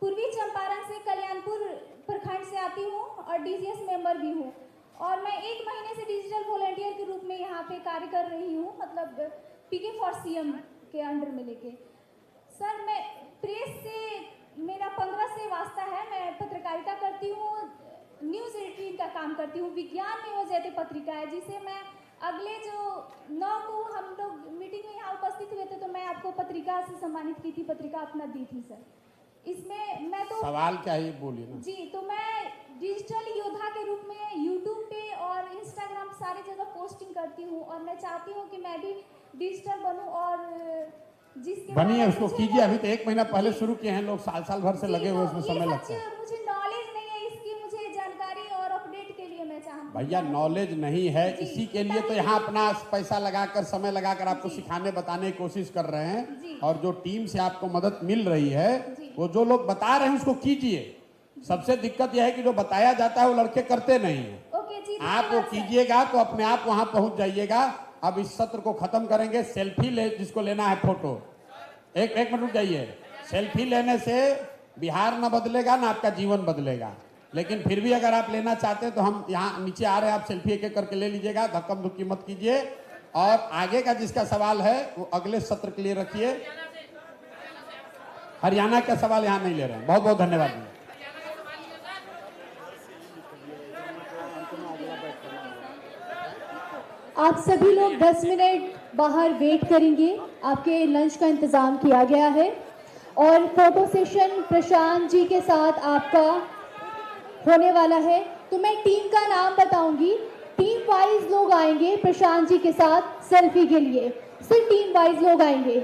Speaker 13: पूर्वी चंपारण से कल्याणपुर प्रखंड से आती हूँ और डीजीएस मेंबर भी हूँ, और मैं 1 महीने से डिजिटल वॉलंटियर के रूप में यहाँ पे कार्य कर रही हूँ, मतलब पीके फॉर सीएम के अंडर में लेके। सर, मैं प्रेस से मेरा 15 से वास्ता है। मैं पत्रकारिता करती हूँ, न्यूज़ एडिटिंग का काम करती हूँ। विज्ञान में वो जैसे पत्रिका है जिसे मैं अगले जो 9 को हम लोग मीटिंग में यहाँ उपस्थित हुए थे, तो मैं आपको पत्रिका से सम्मानित की थी, पत्रिका अपना दी थी सर। इसमें मैं तो
Speaker 3: सवाल क्या है बोलिए ना।
Speaker 13: जी, तो मैं डिजिटल योद्धा के रूप में यूट्यूब पे और इंस्टाग्राम सारी जगह पोस्टिंग करती हूँ, और मैं चाहती हूँ कि मैं भी डिजिटल बनूँ, और जिसके
Speaker 3: बनिए, उसको कीजिए। अभी तो 1 महीना पहले शुरू किए हैं लोग, साल भर से लगे हुए, इसमें समय लगता है।
Speaker 13: मुझे नॉलेज नहीं है इसकी, मुझे जानकारी और अपडेट के लिए मैं चाहती हूँ।
Speaker 3: भैया नॉलेज नहीं है, इसी के लिए तो यहाँ अपना पैसा लगाकर, समय लगाकर आपको सिखाने बताने की कोशिश कर रहे हैं, और जो टीम से आपको मदद मिल रही है, वो जो लोग बता रहे हैं उसको कीजिए। सबसे दिक्कत यह है कि जो बताया जाता है वो लड़के करते नहीं है। आप वो कीजिएगा तो अपने आप वहां पहुंच जाइएगा। अब इस सत्र को खत्म करेंगे। सेल्फी ले, जिसको लेना है फोटो, एक मिनट रुक जाइए। सेल्फी लेने से बिहार ना बदलेगा ना आपका जीवन बदलेगा, लेकिन फिर भी अगर आप लेना चाहते हैं तो हम यहाँ नीचे आ रहे हैं, आप सेल्फी एक करके ले लीजिएगा, धक्कम धुक्की मत कीजिए। और आगे का जिसका सवाल है वो अगले सत्र के लिए रखिए। हरियाणा का सवाल यहाँ नहीं ले रहे हैं। बहुत बहुत धन्यवाद।
Speaker 2: आप सभी लोग 10 मिनट बाहर वेट करेंगे, आपके लंच का इंतज़ाम किया गया है, और फोटो सेशन प्रशांत जी के साथ आपका होने वाला है। तो मैं टीम का नाम बताऊंगी, टीम वाइज लोग आएंगे प्रशांत जी के साथ सेल्फी के लिए, सिर्फ टीम वाइज लोग आएंगे।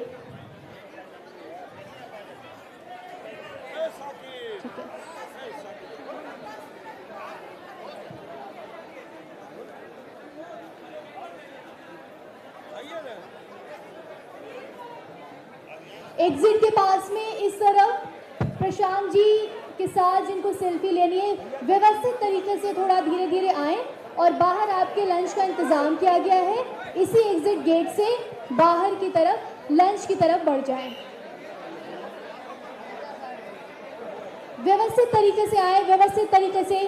Speaker 2: एग्जिट के पास में इस तरफ प्रशांत जी के साथ जिनको सेल्फी लेनी है, व्यवस्थित तरीके से थोड़ा धीरे धीरे आएं, और बाहर आपके लंच का इंतजाम किया गया है। इसी एग्जिट गेट से बाहर की तरफ लंच की तरफ बढ़ जाएं। व्यवस्थित तरीके से आए, व्यवस्थित तरीके से।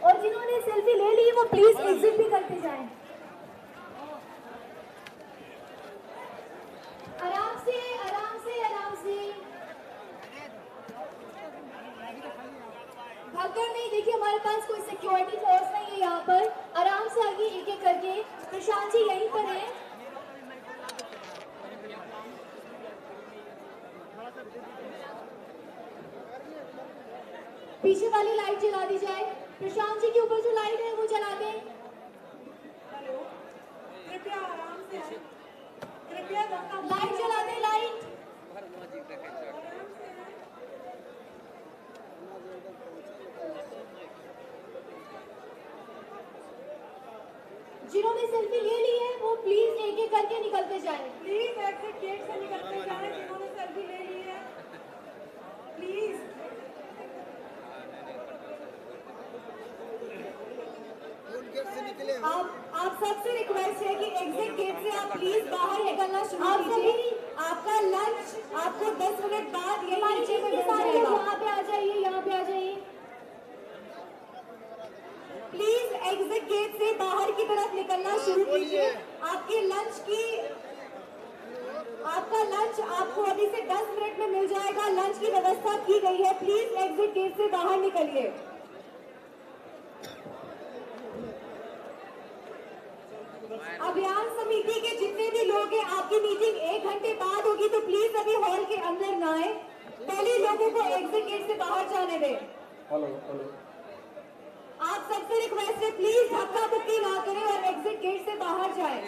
Speaker 2: और जिन्होंने सेल्फी ले ली वो प्लीज एग्जिट भी करते जाएं। आराम से, आराम से, आराम से। भागदौड़ नहीं, देखिए हमारे पास कोई सिक्योरिटी फोर्स नहीं है यहाँ पर। आराम से आगे एक एक करके। प्रशांत जी यहीं पर हैं। पीछे वाली लाइट जला दी जाए। प्रशांत जी के ऊपर जो लाइट है वो जला दें। कृपया आराम से, कृपया लाइट जला दें, लाइट। जिन्होंने सेल्फी ले ली है वो प्लीज एक एक करके निकलते जाएं। प्लीज एग्जिट गेट से निकलते जाएं जिन्होंने सेल्फी ले ली है, प्लीज। आप सबसे रिक्वेस्ट है कि एग्जिट गेट से आप प्लीज बाहर निकलना शुरू कीजिए। आपका लंच आपको 10 मिनट बाद यहीं नीचे में मिल जाएगा। यहाँ पे आ जाइए, यहाँ पे आ जाइए। प्लीज एग्जिट गेट से बाहर की तरफ निकलना शुरू कीजिए। आपके लंच की, आपका लंच आपको अभी से 10 मिनट में मिल जाएगा। लंच की व्यवस्था की गई है। प्लीज एग्जिट गेट से बाहर निकलिए। अभियान समिति के जितने भी लोग हैं, आपकी मीटिंग 1 घंटे बाद होगी, तो प्लीज
Speaker 14: भी हॉल के अंदर ना आए, पहले लोगों को एग्जिट गेट से बाहर जाने दें।
Speaker 1: हेलो हेलो,
Speaker 14: आप सबसे रिक्वेस्ट है प्लीज धक्का मुक्की ना करें और एग्जिट गेट से बाहर जाएं।